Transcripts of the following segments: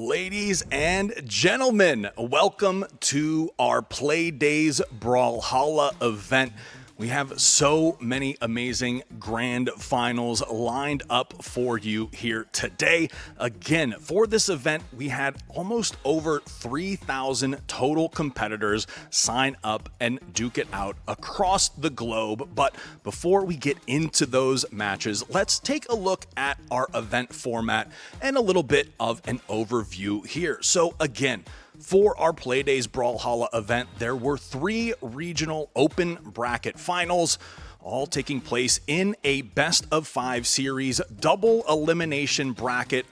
Ladies and gentlemen, welcome to our PLAYDAYS Brawlhalla event. We have so many amazing grand finals lined up for you here today. Again, for this event, we had almost over 3,000 total competitors sign up and duke it out across the globe. But before we get into those matches, let's take a look at our event format and a little bit of an overview here. So again, for our PLAYDAYS Brawlhalla event, there were 3 regional open bracket finals, all taking place in a best-of-5 series double elimination bracket,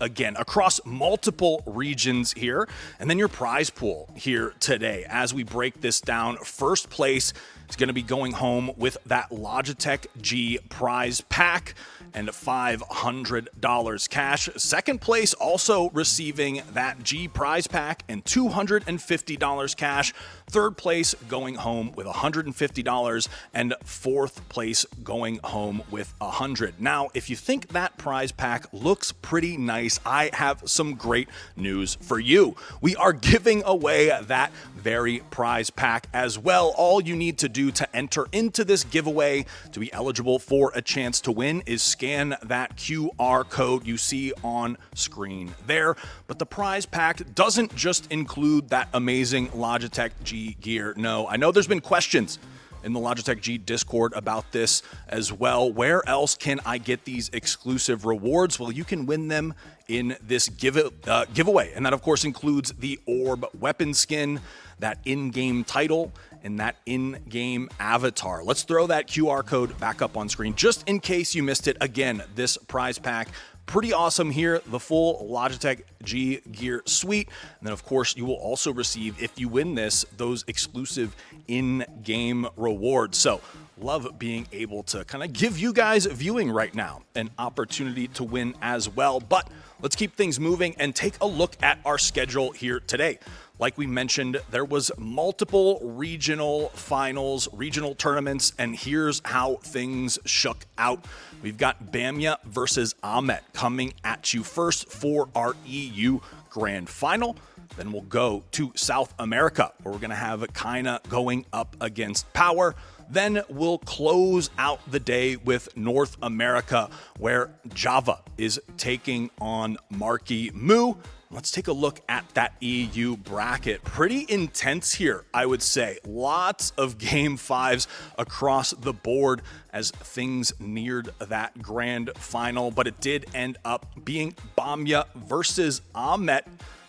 again, across multiple regions here. And then your prize pool here today. As we break this down, first place is going to be going home with that Logitech G prize pack and $500 cash. Second place also receiving that G prize pack and $250 cash. Third place going home with $150 and fourth place going home with $100. Now, if you think that prize pack looks pretty nice, I have some great news for you. We are giving away that very prize pack as well. All you need to do to enter into this giveaway to be eligible for a chance to win is scan that QR code you see on screen there. But the prize pack doesn't just include that amazing Logitech G gear. No, I know there's been questions in the Logitech G Discord about this as well. Where else can I get these exclusive rewards? Well, you can win them in this giveaway. And that, of course, includes the Orb weapon skin, that in-game title, and that in-game avatar. Let's throw that QR code back up on screen just in case you missed it. Again, this prize pack, pretty awesome here, the full Logitech G Gear suite. And then, of course, you will also receive, if you win this, those exclusive in-game rewards. So love being able to kind of give you guys viewing right now an opportunity to win as well. But let's keep things moving and take a look at our schedule here today. Like we mentioned, there was multiple regional finals, regional tournaments, and here's how things shook out. We've got Bamya versus Ahmet coming at you first for our EU Grand Final. Then we'll go to South America, where we're going to have Kaina going up against Power. Then we'll close out the day with North America, where Java is taking on Marky Moo. Let's take a look at that EU bracket. Pretty intense here, I would say. Lots of Game 5s across the board as things neared that grand final, but it did end up being Bamya versus Ahmet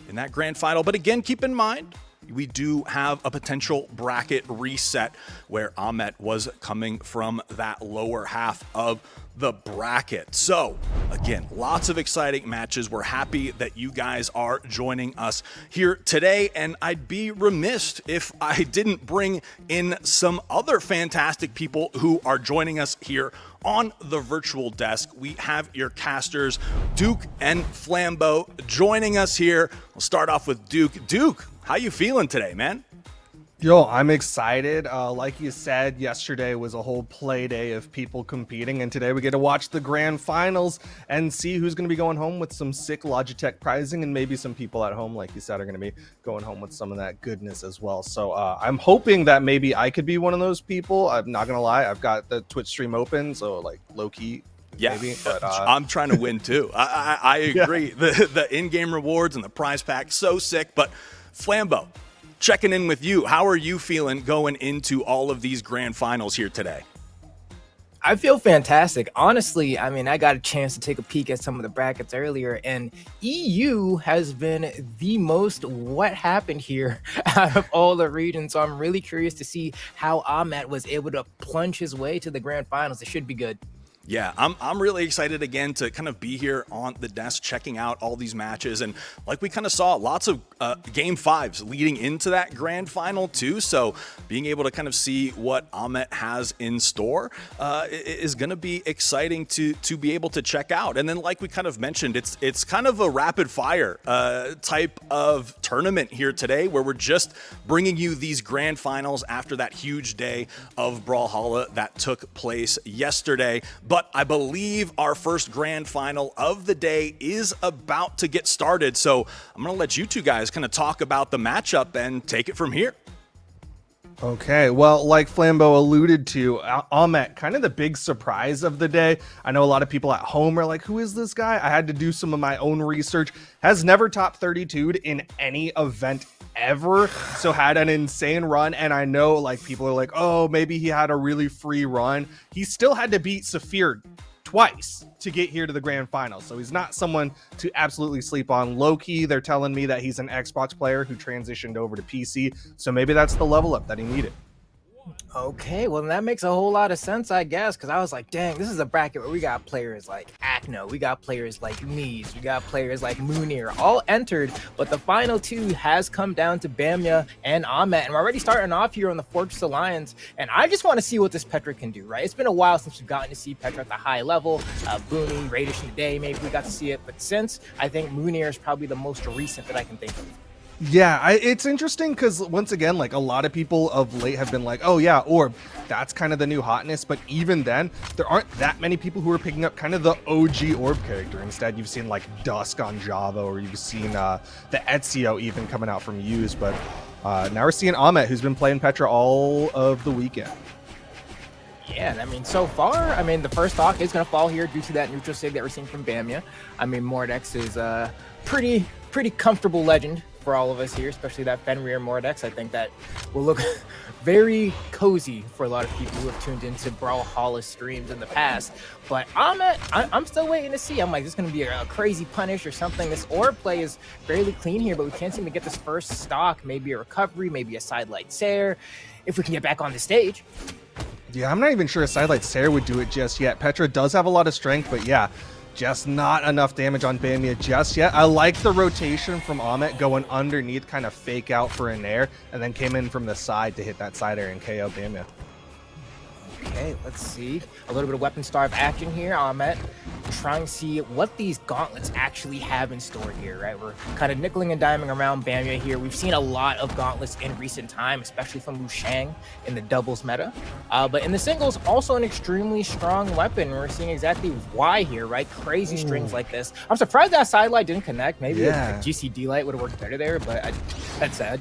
in that grand final. But again, keep in mind, we do have a potential bracket reset where Ahmet was coming from that lower half of the bracket. So again, lots of exciting matches. We're happy that you guys are joining us here today, and I'd be remiss if I didn't bring in some other fantastic people who are joining us here on the virtual desk. We have your casters, Duke and Flambeau, joining us here. We'll start off with Duke. Duke, how you feeling today, man? Yo, I'm excited. Like you said, yesterday was a whole play day of people competing, and today we get to watch the grand finals and see who's going to be going home with some sick Logitech prizing, and maybe some people at home, like you said, are going to be going home with some of that goodness as well. So I'm hoping that maybe I could be one of those people. I'm not going to lie. I've got the Twitch stream open, so like low-key. Yeah, maybe, but, I'm trying to win too. I agree. Yeah. The in-game rewards and the prize pack, so sick. But Flambeau, checking in with you. How are you feeling going into all of these grand finals here today? I feel fantastic. Honestly, I mean, I got a chance to take a peek at some of the brackets earlier, and EU has been the most what happened here out of all the regions. So I'm really curious to see how Ahmet was able to plunge his way to the grand finals. It should be good. Yeah, I'm really excited again to kind of be here on the desk checking out all these matches. And like we kind of saw, lots of Game 5s leading into that grand final too. So being able to kind of see what Ahmet has in store is going to be exciting to be able to check out. And then like we kind of mentioned, it's kind of a rapid fire type of tournament here today, where we're just bringing you these grand finals after that huge day of Brawlhalla that took place yesterday. But but I believe our first grand final of the day is about to get started. So I'm going to let you two guys kind of talk about the matchup and take it from here. Okay, well, like Flambeau alluded to, Ahmet, kind of the big surprise of the day. I know a lot of people at home are like, who is this guy? I had to do some of my own research. Has never top 32'd in any event ever, so had an insane run. And I know like people are like, oh, maybe he had a really free run. He still had to beat Saphir twice to get here to the grand final, so he's not someone to absolutely sleep on. Low-key, they're telling me that he's an Xbox player who transitioned over to PC, so maybe that's the level up that he needed. Okay, well, that makes a whole lot of sense, I guess, because I was like, dang, this is a bracket where we got players like Acno, we got players like Mies, we got players like Munir, all entered, but the final two has come down to Bamya and Ahmet, and we're already starting off here on the Fortress Alliance, and I just want to see what this Petra can do, right? It's been a while since we've gotten to see Petra at the high level. Booney, Radish in the day, maybe we got to see it, but since, I think Munir is probably the most recent that I can think of. Yeah, it's interesting because once again, like a lot of people of late have been like, oh yeah, Orb, that's kind of the new hotness. But even then, there aren't that many people who are picking up kind of the OG Orb character. Instead, you've seen like Dusk on Java, or you've seen the Ezio even coming out from Use. But now we're seeing Ahmet, who's been playing Petra all of the weekend. Yeah, and I mean, so far, I mean, the first stock is going to fall here due to that neutral sig that we're seeing from Bamya. I mean, Mordex is a pretty comfortable legend for all of us here, especially that Fenrir Mordex. I think that will look very cozy for a lot of people who have tuned into Brawlhalla streams in the past. But I'm still waiting to see. I'm like, this is going to be a crazy punish or something. This orb play is fairly clean here, but we can't seem to get this first stock. Maybe a recovery, maybe a sidelight Sair, if we can get back on the stage. Yeah, I'm not even sure a sidelight Sair would do it just yet. Petra does have a lot of strength, but yeah, just not enough damage on Bamya just yet. I like the rotation from Ahmet going underneath, kind of fake out for an air, and then came in from the side to hit that side air and KO Bamya. Okay, let's see. A little bit of weapon starve action here. Ahmet trying to see what these gauntlets actually have in store here, right? We're kind of nickeling and diming around Bamya here. We've seen a lot of gauntlets in recent time, especially from Wu Shang in the doubles meta. But in the singles, also an extremely strong weapon. We're seeing exactly why here, right? Crazy strings like this. I'm surprised that sidelight didn't connect. Maybe a GCD light would have worked better there, but that's sad.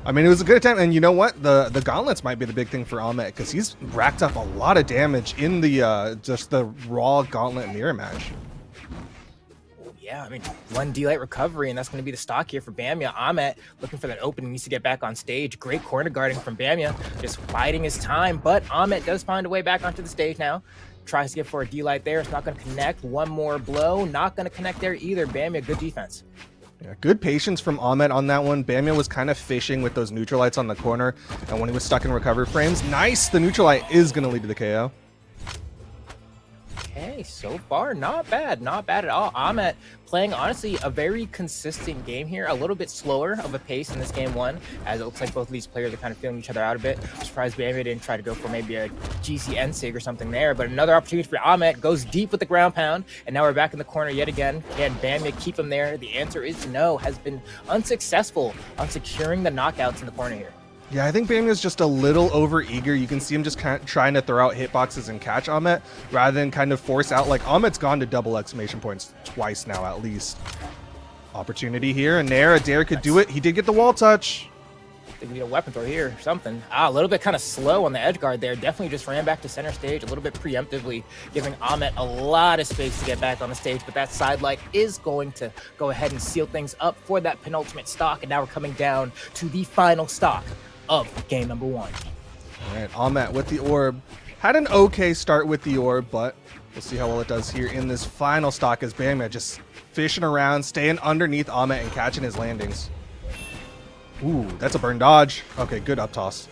I mean, it was a good attempt, and you know what? The gauntlets might be the big thing for Ahmet, because he's racked up a lot of damage in the just the raw gauntlet mirror match. Yeah, I mean, one D-Light recovery, and that's going to be the stock here for Bamya. Ahmet looking for that opening, needs to get back on stage. Great corner guarding from Bamya, just biding his time, but Ahmet does find a way back onto the stage now. Tries to get for a D-Light there. It's not going to connect. One more blow, not going to connect there either. Bamya, good defense. Yeah, good patience from Ahmet on that one. Bamya was kind of fishing with those neutral lights on the corner, and when he was stuck in recovery frames, nice! The neutral light is going to lead to the KO. Okay, so far, not bad at all. Ahmet playing, honestly, a very consistent game here, a little bit slower of a pace in this game one, as it looks like both of these players are kind of feeling each other out a bit. I'm surprised Bamya didn't try to go for maybe a GCN sig or something there, but another opportunity for Ahmet, goes deep with the ground pound, and now we're back in the corner yet again. Can Bamya keep him there? The answer is no, has been unsuccessful on securing the knockouts in the corner here. Yeah, I think Bamya's just a little over-eager. You can see him just kind of trying to throw out hitboxes and catch Ahmet, rather than kind of force out. Like, Ahmet's gone to double exclamation points twice now, at least. Opportunity here, and there, Adair could do it. He did get the wall touch. I think we need a weapon throw here or something. A little bit kind of slow on the edge guard there. Definitely just ran back to center stage a little bit preemptively, giving Ahmet a lot of space to get back on the stage. But that sidelight is going to go ahead and seal things up for that penultimate stock. And now we're coming down to the final stock of game number one. All right, Ahmet with the orb. Had an okay start with the orb, but we'll see how well it does here in this final stock as Bamya just fishing around, staying underneath Ahmet and catching his landings. Ooh, that's a burn dodge. Okay, good up toss.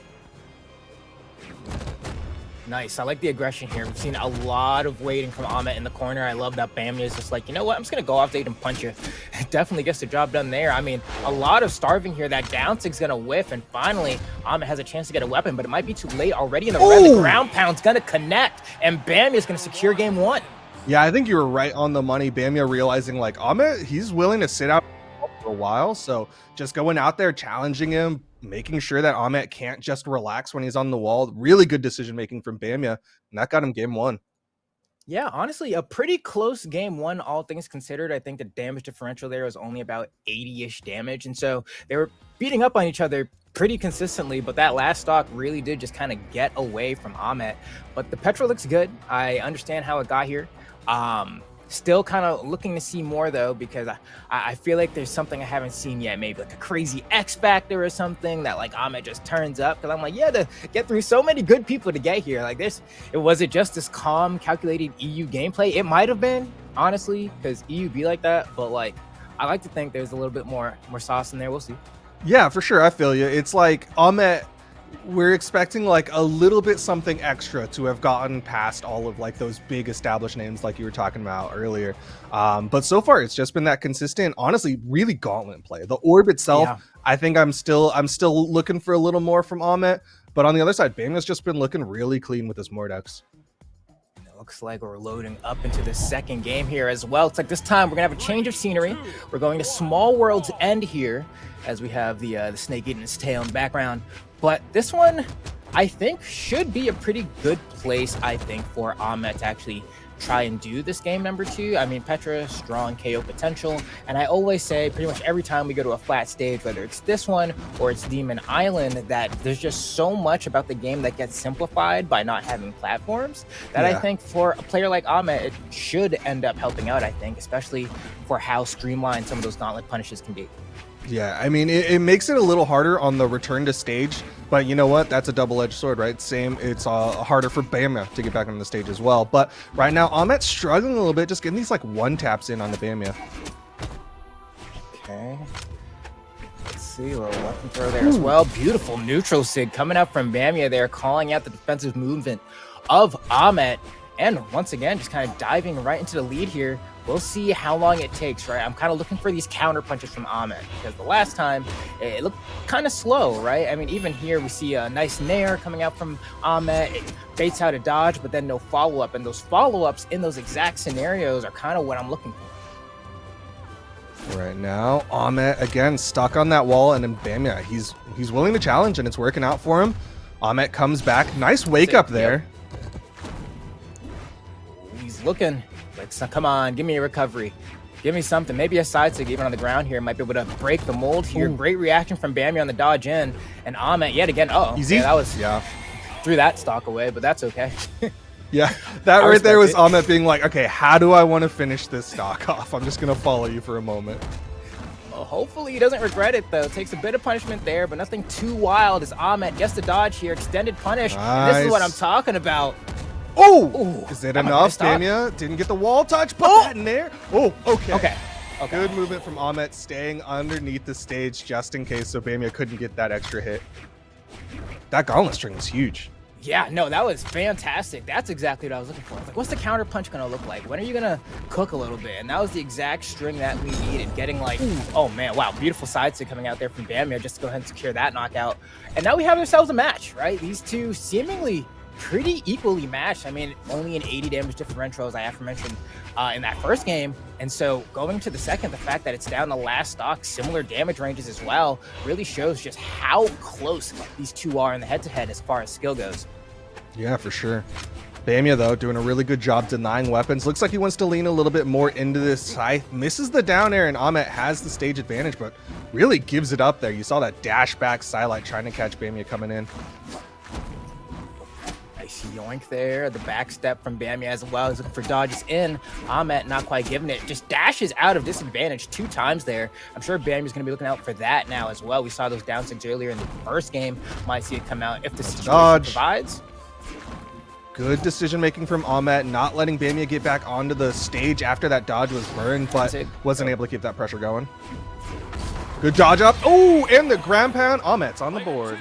Nice. I like the aggression here. We've seen a lot of waiting from Ahmet in the corner. I love that Bamya is just like, you know what? I'm just going to go off stage and punch you. Definitely gets the job done there. I mean, a lot of starving here. That down sig's going to whiff, and finally, Ahmet has a chance to get a weapon, but it might be too late already in the red. The ground pound's going to connect, and Bamya is going to secure game one. Yeah, I think you were right on the money. Bamya realizing, like, Ahmet, he's willing to sit out for a while, so just going out there, challenging him, making sure that Ahmet can't just relax when he's on the wall. Really good decision making from Bamia, and that got him game 1. Yeah, honestly, a pretty close game 1, all things considered. I think the damage differential there was only about 80-ish damage, and so they were beating up on each other pretty consistently, but that last stock really did just kind of get away from Ahmet. But the Petra looks good. I understand how it got here. Still kind of looking to see more though, because I feel like there's something I haven't seen yet, maybe like a crazy X factor or something that like Ahmet just turns up. Because I'm like, yeah, to get through so many good people to get here, like this, was it just this calm, calculated EU gameplay? It might have been, honestly, because EU be like that, but like I like to think there's a little bit more sauce in there. We'll see. Yeah, for sure. I feel you. It's like Ahmet, we're expecting like a little bit something extra to have gotten past all of like those big established names like you were talking about earlier. But so far it's just been that consistent, honestly, really gauntlet play. The orb itself, yeah. I think I'm still looking for a little more from Ahmet, but on the other side, Bamia's just been looking really clean with his Mordex. Looks like we're loading up into the second game here as well. It's like this time we're gonna have a change of scenery. We're going to Small World's End here as we have the snake eating its tail in the background. But this one, I think, should be a pretty good place, I think, for Ahmet to actually try and do this game number 2. I mean, Petra, strong KO potential. And I always say pretty much every time we go to a flat stage, whether it's this one or it's Demon Island, that there's just so much about the game that gets simplified by not having platforms that I think for a player like Ahmet, it should end up helping out, I think, especially for how streamlined some of those gauntlet punishes can be. Yeah, I mean, it makes it a little harder on the return to stage, but you know what? That's a double-edged sword, right? Same, it's harder for Bamia to get back on the stage as well. But right now, Ahmet's struggling a little bit, just getting these like one taps in on the Bamia. Okay. Let's see, a little weapon throw there as well. Beautiful neutral sig coming up from Bamia there, calling out the defensive movement of Ahmet. And once again, just kind of diving right into the lead here. We'll see how long it takes, right? I'm kind of looking for these counter punches from Ahmet because the last time it looked kind of slow, right? I mean, even here we see a nice nair coming out from Ahmet. It baits out a dodge, but then no follow-up. And those follow-ups in those exact scenarios are kind of what I'm looking for. Right now, Ahmet again stuck on that wall, and then Bamia, he's willing to challenge, and it's working out for him. Ahmet comes back. Nice wake up there. He's looking like, so come on, give me a recovery. Give me something. Maybe a side stick even on the ground here might be able to break the mold here. Ooh. Great reaction from Bamia on the dodge in. And Ahmet yet again. Easy. Yeah, that was threw that stock away, but that's okay. Yeah, that right there was Ahmet being like, okay, how do I want to finish this stock off? I'm just going to follow you for a moment. Well, hopefully he doesn't regret it, though. Takes a bit of punishment there, but nothing too wild as Ahmet gets the dodge here. Extended punish. Nice. This is what I'm talking about. Oh, is it enough? Bamia didn't get the wall touch. Put that in there. Oh, okay. Okay. Good movement from Ahmet, staying underneath the stage just in case, so Bamia couldn't get that extra hit. That gauntlet string was huge. Yeah, no, that was fantastic. That's exactly what I was looking for. Like, what's the counter punch gonna look like? When are you gonna cook a little bit? And that was the exact string that we needed. Getting like, oh man, wow, beautiful side stick coming out there from Bamia just to go ahead and secure that knockout. And now we have ourselves a match, right? These two seemingly pretty equally matched. I mean, only an 80 damage differential, as I aforementioned in that first game. And so going to the second, the fact that it's down the last stock, similar damage ranges as well, really shows just how close these two are in the head-to-head as far as skill goes. Yeah, for sure. Bamia, though, doing a really good job denying weapons. Looks like he wants to lean a little bit more into this scythe. Misses the down air, and Ahmet has the stage advantage, but really gives it up there. You saw that dash back Psylite trying to catch Bamia coming in. Yoink there, the back step from Bamia as well. He's looking for dodges in. Ahmet not quite giving it. Just dashes out of disadvantage 2 times there. I'm sure Bamia's going to be looking out for that now as well. We saw those down sticks earlier in the first game. Might see it come out if the situation provides. Good decision making from Ahmet, not letting Bamia get back onto the stage after that dodge was burned, but wasn't able to keep that pressure going. Good dodge up. Oh, and the ground pound. Ahmet's on the board.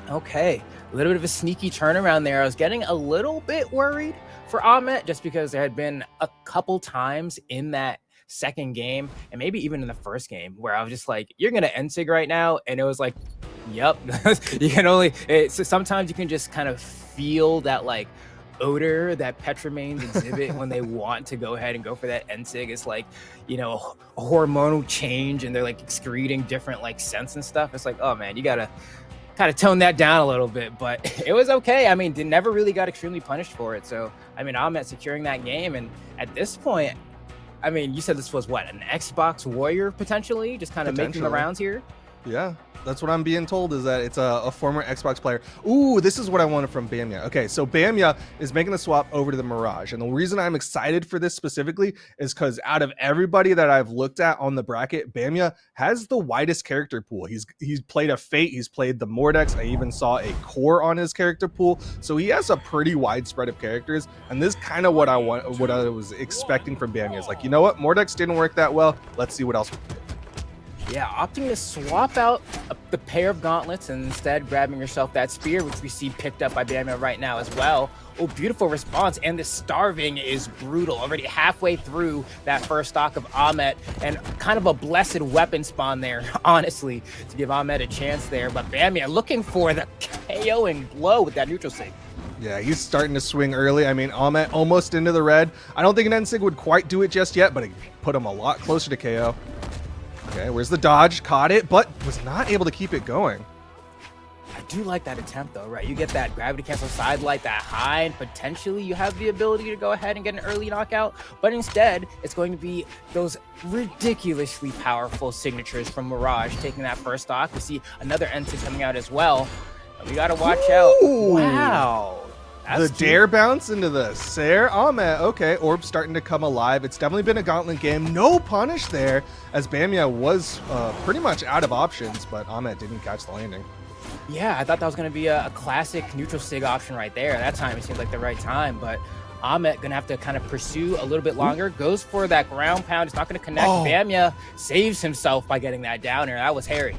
Okay. A little bit of a sneaky turnaround there. I was getting a little bit worried for Ahmet just because there had been a couple times in that second game and maybe even in the first game where I was just like, you're going to end sig right now. And it was like, yep. You can only, sometimes you can just kind of feel that like odor that Petra mains exhibit when they want to go ahead and go for that end sig. It's like, you know, a hormonal change, and they're like excreting different like scents and stuff. It's like, oh man, you gotta kind of tone that down a little bit, but it was okay. I mean, they never really got extremely punished for it. So, I mean, Ahmet securing that game. And at this point, I mean, you said this was what, an Xbox Warrior potentially, just kind of making the rounds here? Yeah, that's what I'm being told, is that it's a former Xbox player. Ooh, this is what I wanted from Bamya. Okay, so Bamya is making the swap over to the Mirage. And the reason I'm excited for this specifically is because out of everybody that I've looked at on the bracket, Bamya has the widest character pool. He's played a Fate, he's played the Mordex. I even saw a Core on his character pool. So he has a pretty wide spread of characters. And this is kind of what I was expecting from Bamya. Is like, you know what? Mordex didn't work that well. Let's see what else we can do. Yeah, opting to swap out the pair of gauntlets and instead grabbing yourself that spear, which we see picked up by Bamya right now as well. Oh, beautiful response. And the starving is brutal. Already halfway through that first stock of Ahmet, and kind of a blessed weapon spawn there, honestly, to give Ahmet a chance there. But Bamya looking for the KOing blow with that neutral sig. Yeah, he's starting to swing early. I mean, Ahmet almost into the red. I don't think an N-Sig would quite do it just yet, but it put him a lot closer to KO. Okay, where's the dodge? Caught it, but was not able to keep it going. I do like that attempt though, right? You get that gravity cancel side light, that high, and potentially you have the ability to go ahead and get an early knockout, but instead it's going to be those ridiculously powerful signatures from Mirage taking that first stock. We see another N-Sig coming out as well. We gotta watch out. Wow. The dare bounce into the Ser Ahmet. Okay, Orb starting to come alive. It's definitely been a gauntlet game. No punish there, as Bamya was pretty much out of options, but Ahmet didn't catch the landing. Yeah, I thought that was going to be a classic neutral sig option right there. That time it seemed like the right time, but Ahmet going to have to kind of pursue a little bit longer. Goes for that ground pound. It's not going to connect. Bamya saves himself by getting that downer. That was hairy.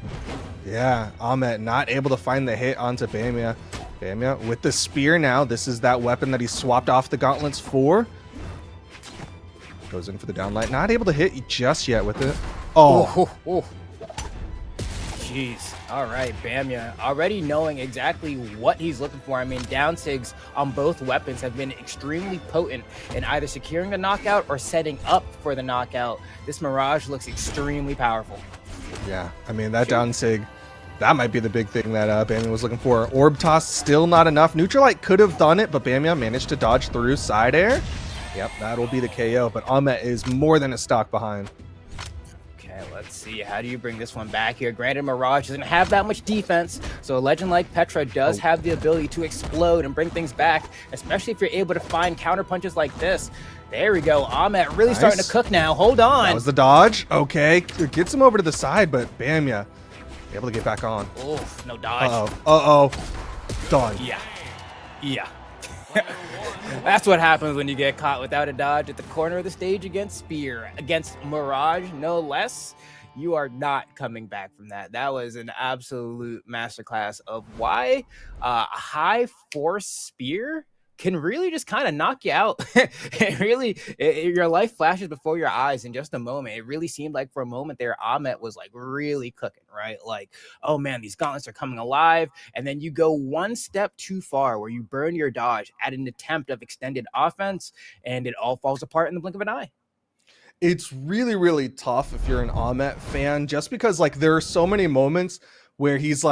Yeah, Ahmet not able to find the hit onto Bamya. Bamya with the spear now. This is that weapon that he swapped off the gauntlets for. Goes in for the downlight. Not able to hit just yet with it. Jeez. All right, Bamya already knowing exactly what he's looking for. I mean, down sigs on both weapons have been extremely potent in either securing the knockout or setting up for the knockout. This Mirage looks extremely powerful. Yeah, I mean, that down sig, that might be the big thing that Bamya was looking for. Orb toss, still not enough. Neutralite could have done it, but Bamya managed to dodge through side air. Yep, that'll be the KO, but Ahmet is more than a stock behind. Okay, let's see. How do you bring this one back here? Granted, Mirage doesn't have that much defense, so a legend like Petra does have the ability to explode and bring things back, especially if you're able to find counter punches like this. There we go. Ahmet really starting to cook now. Hold on. That was the dodge. Okay, gets him over to the side, but Bamya able to get back on. Oof, no dodge. Done. Yeah. That's what happens when you get caught without a dodge at the corner of the stage against Spear, against Mirage, no less. You are not coming back from that. That was an absolute masterclass of why a high force Spear can really just kind of knock you out. Your life flashes before your eyes in just a moment. It really seemed like for a moment there, Ahmet was like really cooking, right? Like, oh man, these gauntlets are coming alive. And then you go one step too far where you burn your dodge at an attempt of extended offense, and it all falls apart in the blink of an eye. It's really, really tough if you're an Ahmet fan, just because like there are so many moments where he's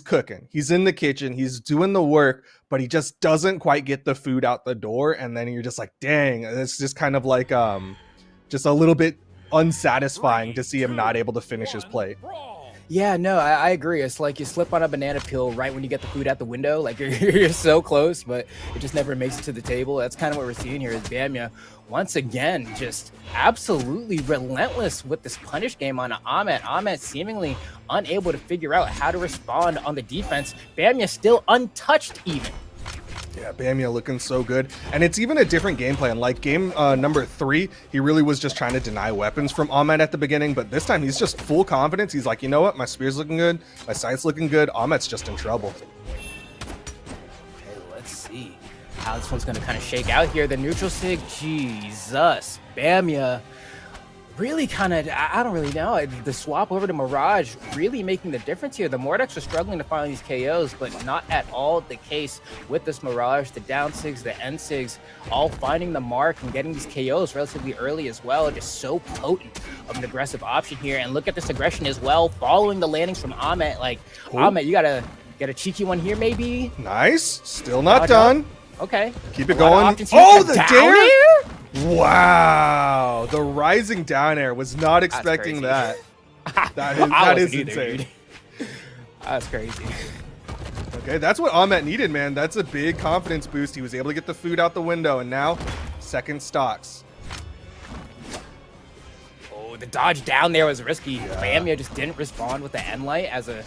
cooking, he's in the kitchen, he's doing the work, but he just doesn't quite get the food out the door. And then you're just like, dang, it's just kind of like, just a little bit unsatisfying to see him not able to finish his plate. Yeah, no, I agree. It's like you slip on a banana peel right when you get the food out the window. Like you're so close, but it just never makes it to the table. That's kind of what we're seeing here is Bamya once again just absolutely relentless with this punish game on Ahmet. Ahmet seemingly unable to figure out how to respond on the defense. Bamya still untouched even. Yeah, Bamya looking so good. And it's even a different game plan. Like game number 3, he really was just trying to deny weapons from Ahmet at the beginning. But this time he's just full confidence. He's like, you know what? My spear's looking good. My sight's looking good. Ahmet's just in trouble. Okay, let's see how this one's going to kind of shake out here. The neutral sig, Jesus. Bamya really kind of, I don't really know. The swap over to Mirage really making the difference here. The Mordex are struggling to find these KOs, but not at all the case with this Mirage. The down SIGs, the N-SIGs, all finding the mark and getting these KOs relatively early as well. Just so potent of an aggressive option here. And look at this aggression as well, following the landings from Ahmet. Like, Ahmet, you gotta get a cheeky one here, maybe. Nice. Still not done. Okay. Keep it going. Oh, the dare! Wow, the rising down air, was not expecting that. That is insane. That's crazy. Okay, that's what Ahmet needed, man. That's a big confidence boost. He was able to get the food out the window, and now second stocks. Oh, the dodge down there was risky. Bamia just didn't respond with the end light as a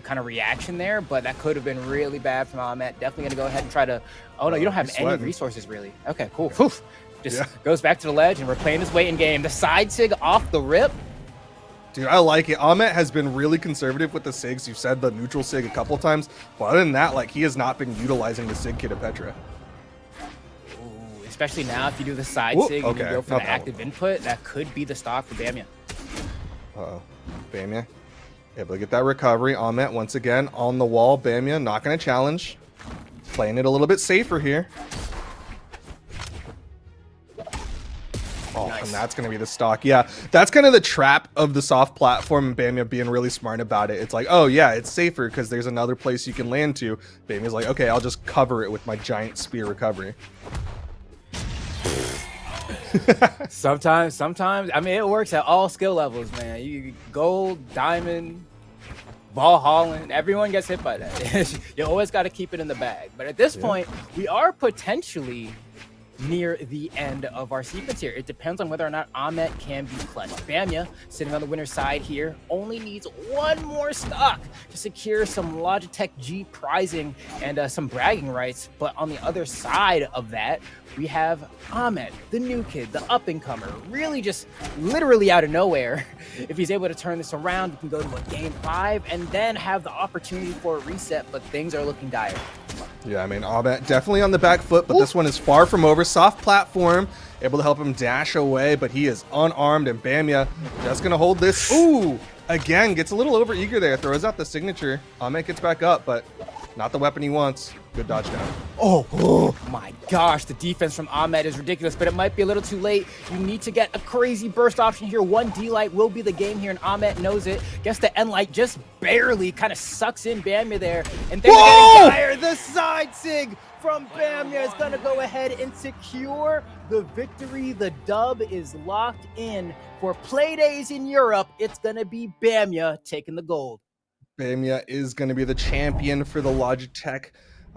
kind of reaction there, but that could have been really bad from Ahmet. Definitely gonna go ahead and try to. Oh no, you don't have any resources really. Okay, cool. Poof. Just goes back to the ledge and we're playing his weight in game. The side SIG off the rip. Dude, I like it. Ahmet has been really conservative with the SIGs. You've said the neutral SIG a couple of times, but other than that, like, he has not been utilizing the SIG kit of Petra. Ooh, especially now if you do the side SIG and you go for the active input, that could be the stock for Bamia. Uh-oh. Bamia able to get that recovery. Ahmet once again on the wall. Bamia not going to challenge. Playing it a little bit safer here. Oh, nice. And that's going to be the stock. Yeah, that's kind of the trap of the soft platform and Bamia being really smart about it. It's like, oh, yeah, it's safer because there's another place you can land to. Bamia's like, okay, I'll just cover it with my giant spear recovery. Sometimes, I mean, it works at all skill levels, man. You gold, diamond, Brawlhalla, everyone gets hit by that. You always got to keep it in the bag. But at this point, we are potentially near the end of our sequence here. It depends on whether or not Ahmet can be clutch. Bamia, sitting on the winner's side here, only needs one more stock to secure some Logitech G prizing and some bragging rights. But on the other side of that, we have Ahmet, the new kid, the up-and-comer, really just literally out of nowhere. If he's able to turn this around, we can go to a game 5 and then have the opportunity for a reset, but things are looking dire. Yeah, I mean, Ahmet definitely on the back foot, but this one is far from over. Soft platform, able to help him dash away, but he is unarmed, and Bamia just going to hold this. Ooh, again, gets a little over eager there, throws out the signature. Ahmet gets back up, but not the weapon he wants. Good dodge down. Oh my gosh, the defense from Ahmet is ridiculous, but it might be a little too late. You need to get a crazy burst option here. One D-Light will be the game here, and Ahmet knows it. Guess the N-Light just barely kind of sucks in Bamia there. And they're getting tired. The side SIG from Bamia is going to go ahead and secure the victory. The dub is locked in for Playdays in Europe. It's going to be Bamia taking the gold. Bamia is going to be the champion for the Logitech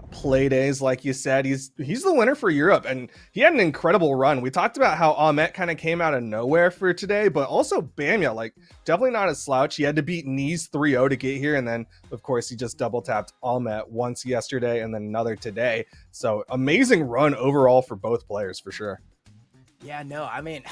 Playdays. Like you said, he's the winner for Europe, and he had an incredible run. We talked about how Ahmet kind of came out of nowhere for today, but also Bamia, like, definitely not a slouch. He had to beat Knees 3-0 to get here, and then of course he just double tapped Ahmet once yesterday and then another today. So amazing run overall for both players for sure. Yeah, no, I mean,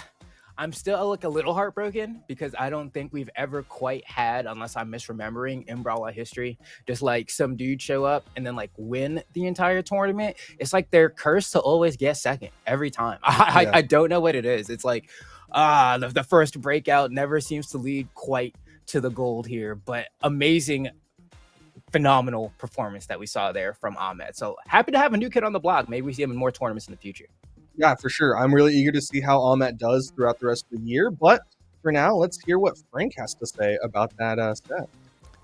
I'm still like a little heartbroken because I don't think we've ever quite had, unless I'm misremembering in Brawlhalla history, just like some dude show up and then like win the entire tournament. It's like they're cursed to always get second every time. I don't know what it is. It's like the first breakout never seems to lead quite to the gold here, but amazing, phenomenal performance that we saw there from Ahmet. So happy to have a new kid on the block. Maybe we see him in more tournaments in the future. Yeah, for sure. I'm really eager to see how Ahmet does throughout the rest of the year. But for now, let's hear what Frank has to say about that set.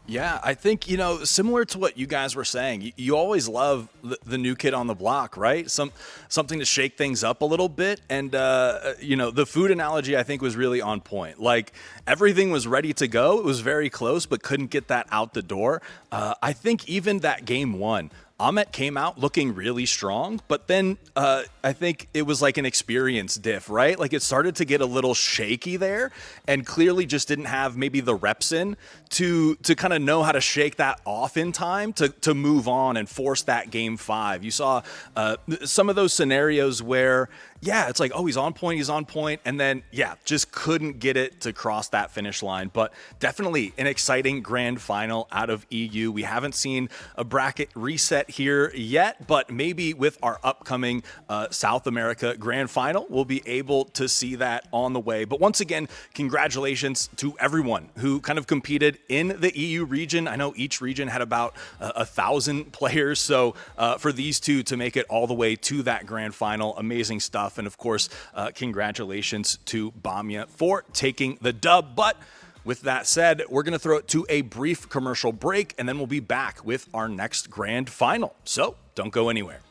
Yeah, I think, similar to what you guys were saying, you always love the new kid on the block, right? Something to shake things up a little bit. And, the food analogy, I think, was really on point. Like, everything was ready to go. It was very close, but couldn't get that out the door. I think even that game 1, Ahmet came out looking really strong, but then I think it was like an experience diff, right? Like, it started to get a little shaky there, and clearly just didn't have maybe the reps in to kind of know how to shake that off in time to move on and force that game 5. You saw some of those scenarios where yeah, it's like, oh, he's on point. And then, yeah, just couldn't get it to cross that finish line. But definitely an exciting grand final out of EU. We haven't seen a bracket reset here yet, but maybe with our upcoming South America grand final, we'll be able to see that on the way. But once again, congratulations to everyone who kind of competed in the EU region. I know each region had about 1,000 players. So for these two to make it all the way to that grand final, amazing stuff. And of course, congratulations to Bamya for taking the dub. But with that said, we're going to throw it to a brief commercial break, and then we'll be back with our next grand final. So don't go anywhere.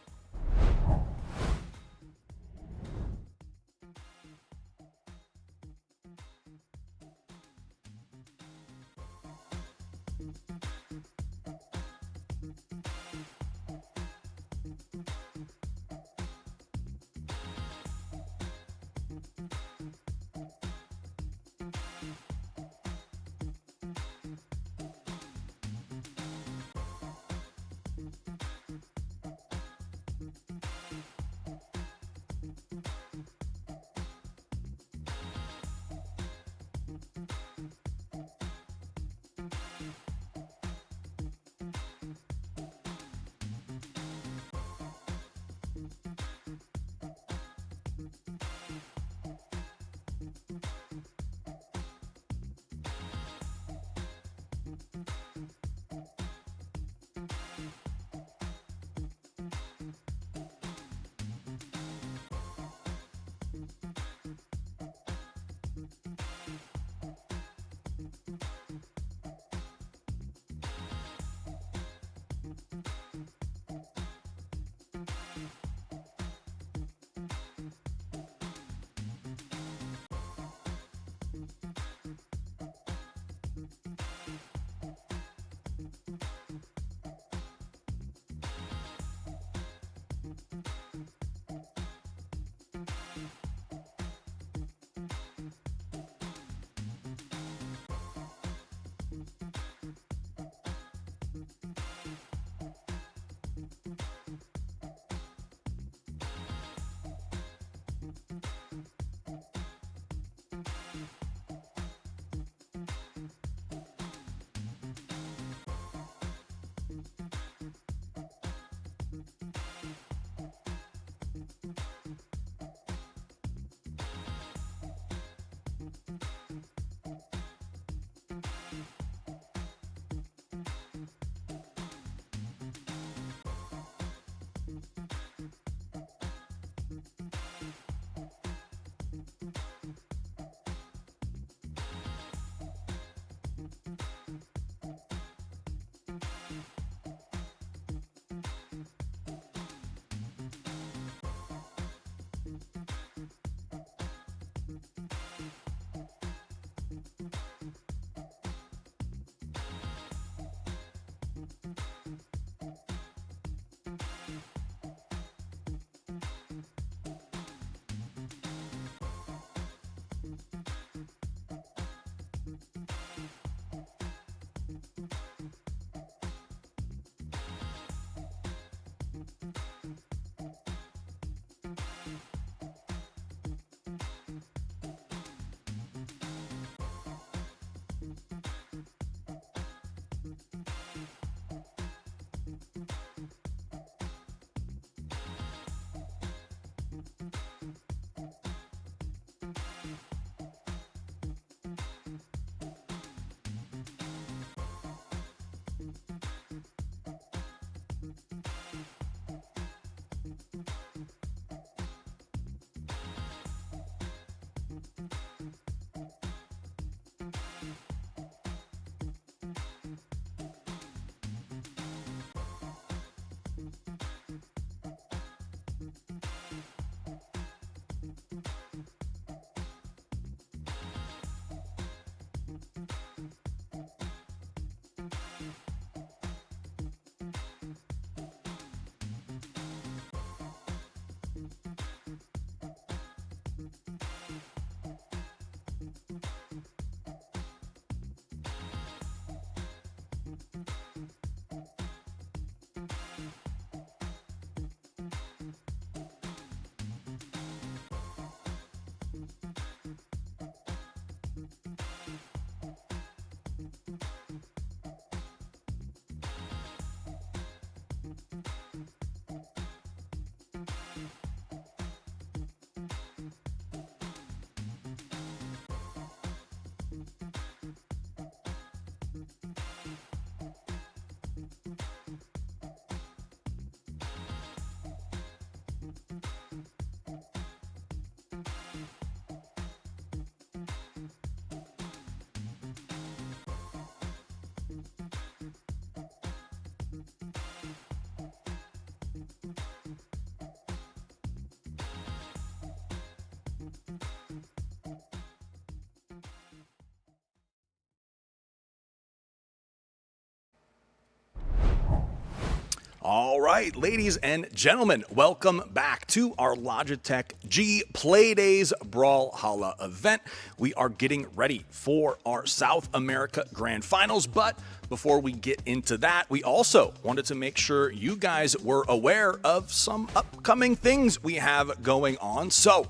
All right, ladies and gentlemen, welcome back to our Logitech G Playdays Brawlhalla event. We are getting ready for our South America Grand Finals, but before we get into that, we also wanted to make sure you guys were aware of some upcoming things we have going on. So,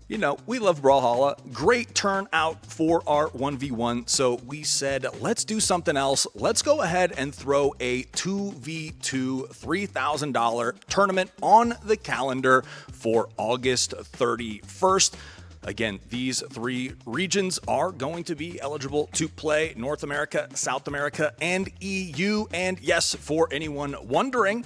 you know, we love Brawlhalla. Great turnout for our 1v1. So we said, let's do something else. Let's go ahead and throw a 2v2 $3,000 tournament on the calendar for August 31st. Again, these three regions are going to be eligible to play: North America, South America, and EU. And yes, for anyone wondering,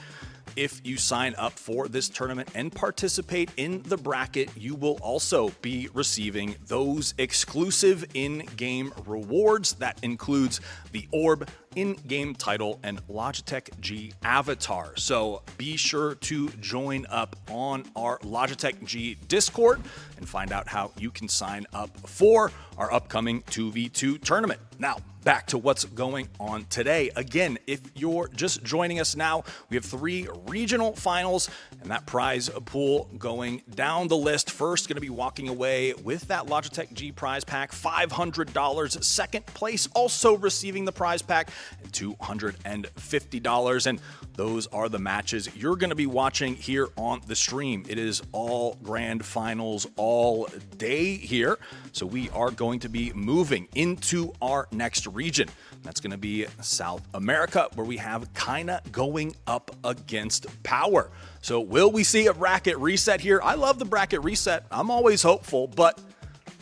if you sign up for this tournament and participate in the bracket, you will also be receiving those exclusive in-game rewards. That includes the orb, in-game title, and Logitech G avatar. So be sure to join up on our Logitech G Discord and find out how you can sign up for our upcoming 2v2 tournament. Now, back to what's going on today. Again, if you're just joining us now, we have 3 regional finals and that prize pool going down the list. First, going to be walking away with that Logitech G prize pack, $500. Second place, also receiving the prize pack, $250. And those are the matches you're going to be watching here on the stream. It is all grand finals all day here. So we are going to be moving into our next region. That's going to be South America, where we have Kinda going up against Power. So will we see a bracket reset here? I love the bracket reset. I'm always hopeful, but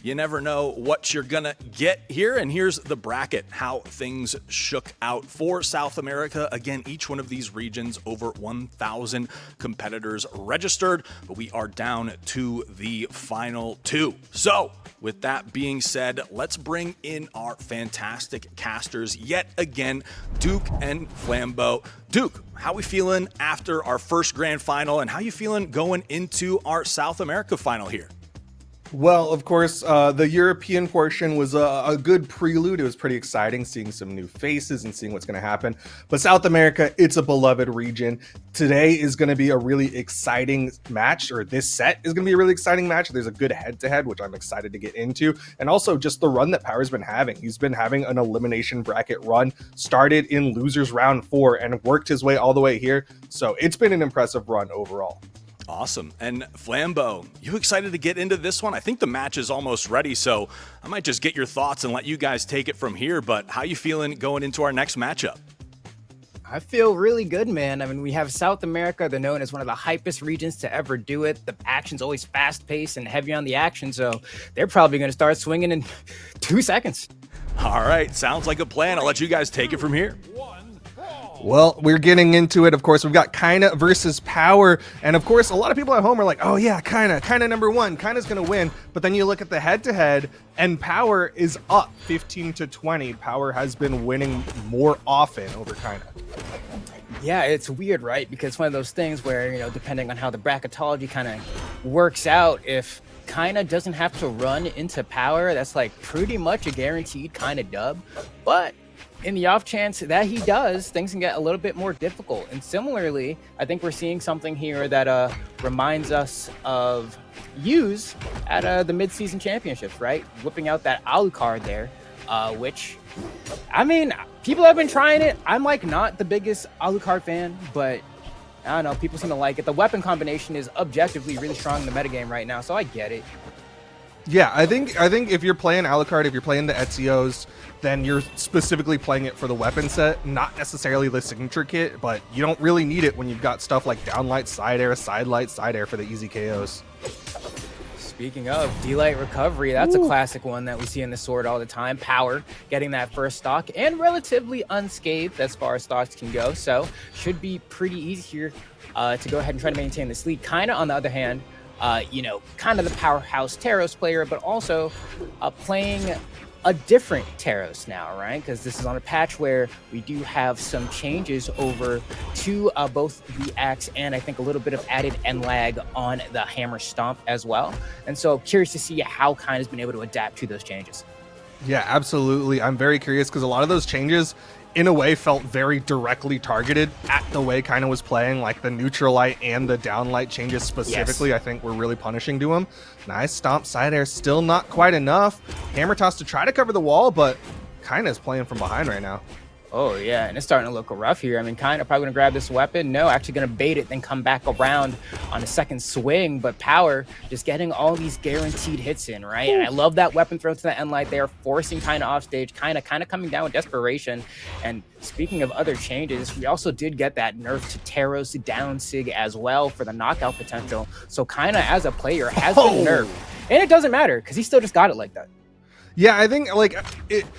you never know what you're gonna get here. And here's the bracket, how things shook out for South America. Again, each one of these regions, over 1,000 competitors registered, but we are down to the final 2. So with that being said, let's bring in our fantastic casters yet again, Duke and Flambeau. Duke, how we feeling after our first grand final, and how you feeling going into our South America final here? Well, of course, the European portion was a good prelude. It was pretty exciting seeing some new faces and seeing what's going to happen. But South America, it's a beloved region. Today is going to be a really exciting match, or this set is going to be a really exciting match. There's a good head-to-head, which I'm excited to get into. And also just the run that Power's been having. He's been having an elimination bracket run, started in losers round 4 and worked his way all the way here. So it's been an impressive run overall. Awesome. And Flambeau, you excited to get into this one? I think the match is almost ready, so I might just get your thoughts and let you guys take it from here. But how you feeling going into our next matchup? I feel really good, man. I mean, we have South America. They're known as one of the hypest regions to ever do it. The action's always fast-paced and heavy on the action, so they're probably going to start swinging in 2 seconds. All right. Sounds like a plan. I'll let you guys take it from here. Well, we're getting into it. Of course, we've got Kinda versus Power. And of course, a lot of people at home are like, oh yeah, Kinda number 1. Kinda's going to win. But then you look at the head-to-head, and Power is up 15-20. Power has been winning more often over Kinda. Yeah, it's weird, right? Because it's one of those things where, you know, depending on how the bracketology kind of works out, if Kinda doesn't have to run into Power, that's like pretty much a guaranteed Kinda dub. But in the off chance that he does, things can get a little bit more difficult. And similarly, I think we're seeing something here that reminds us of Hughes at the mid-season championships, right? Whipping out that Alucard there, which, I mean, people have been trying it. I'm like not the biggest Alucard fan, but I don't know, people seem to like it. The weapon combination is objectively really strong in the metagame right now, so I get it. Yeah, I think if you're playing Alucard, if you're playing the Ezio's, then you're specifically playing it for the weapon set, not necessarily the signature kit, but you don't really need it when you've got stuff like downlight, side air, side light, side air for the easy KOs. Speaking of D-Light recovery, that's a classic one that we see in the sword all the time. Power getting that first stock and relatively unscathed as far as stocks can go, so should be pretty easy here to go ahead and try to maintain this lead. Kinda on the other hand, you know, kind of the powerhouse Taros player, but also playing a different Taros now, right? Because this is on a patch where we do have some changes over to both the axe and I think a little bit of added end lag on the hammer stomp as well. And so curious to see how Kinda's been able to adapt to those changes. Yeah, absolutely. I'm very curious because a lot of those changes, in a way felt very directly targeted at the way Kaina was playing, like the neutral light and the down light changes specifically. Yes. I think were really punishing to him. Nice stomp side air, still not quite enough. Hammer toss to try to cover the wall, but Kaina's playing from behind right now. Oh, yeah, and it's starting to look rough here. I mean, Kaina probably going to grab this weapon. No, actually going to bait it, then come back around on a second swing. But Power just getting all these guaranteed hits in, right? And I love that weapon throw to the end light there, forcing Kaina off stage, kind of coming down with desperation. And speaking of other changes, we also did get that nerf to Taros down sig as well for the knockout potential. So Kaina, as a player, has been nerfed. And it doesn't matter, because he still just got it like that. Yeah, I think like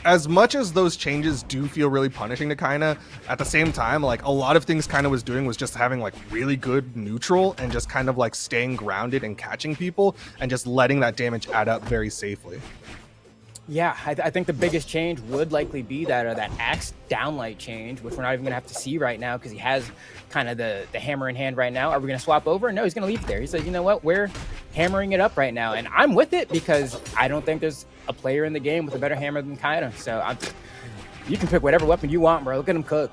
as much as those changes do feel really punishing to Kaina, at the same time, like a lot of things Kaina was doing was just having like really good neutral and just kind of like staying grounded and catching people and just letting that damage add up very safely. Yeah, I think the biggest change would likely be that axe downlight change, which we're not even gonna have to see right now because he has kind of the hammer in hand right now. Are we gonna swap over? No, he's gonna leave it there. He said, you know what, we're hammering it up right now, and I'm with it because I don't think there's a player in the game with a better hammer than Kaina. So you can pick whatever weapon you want, bro. Look at him cook.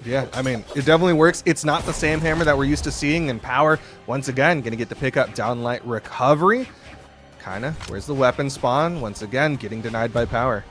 Yeah, I mean, it definitely works. It's not the same hammer that we're used to seeing, and Power, once again, gonna get to pick up downlight recovery. Kaina, where's the weapon spawn? Once again, getting denied by Power.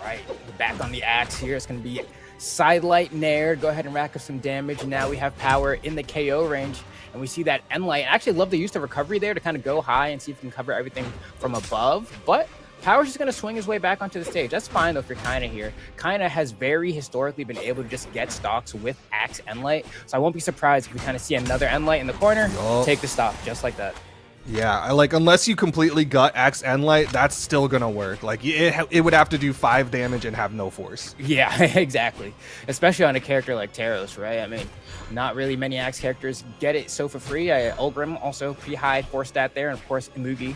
Right, back on the axe here. It's going to be sidelight nair. Go ahead and rack up some damage. Now we have Power in the KO range, and we see that end light. I actually love the use of recovery there to kind of go high and see if you can cover everything from above, but Power's just going to swing his way back onto the stage. That's fine, though, for Kaina here. Kaina has very historically been able to just get stocks with Axe Endlight, so I won't be surprised if we kind of see another Endlight in the corner, take the stock, just like that. Yeah, like, unless you completely gut Axe Endlight, that's still going to work. Like, it would have to do 5 damage and have no force. Yeah, exactly. Especially on a character like Taros, right? I mean, not really many Axe characters get it so for free. Ulgrim also pretty high 4-stat there, and of course, Imugi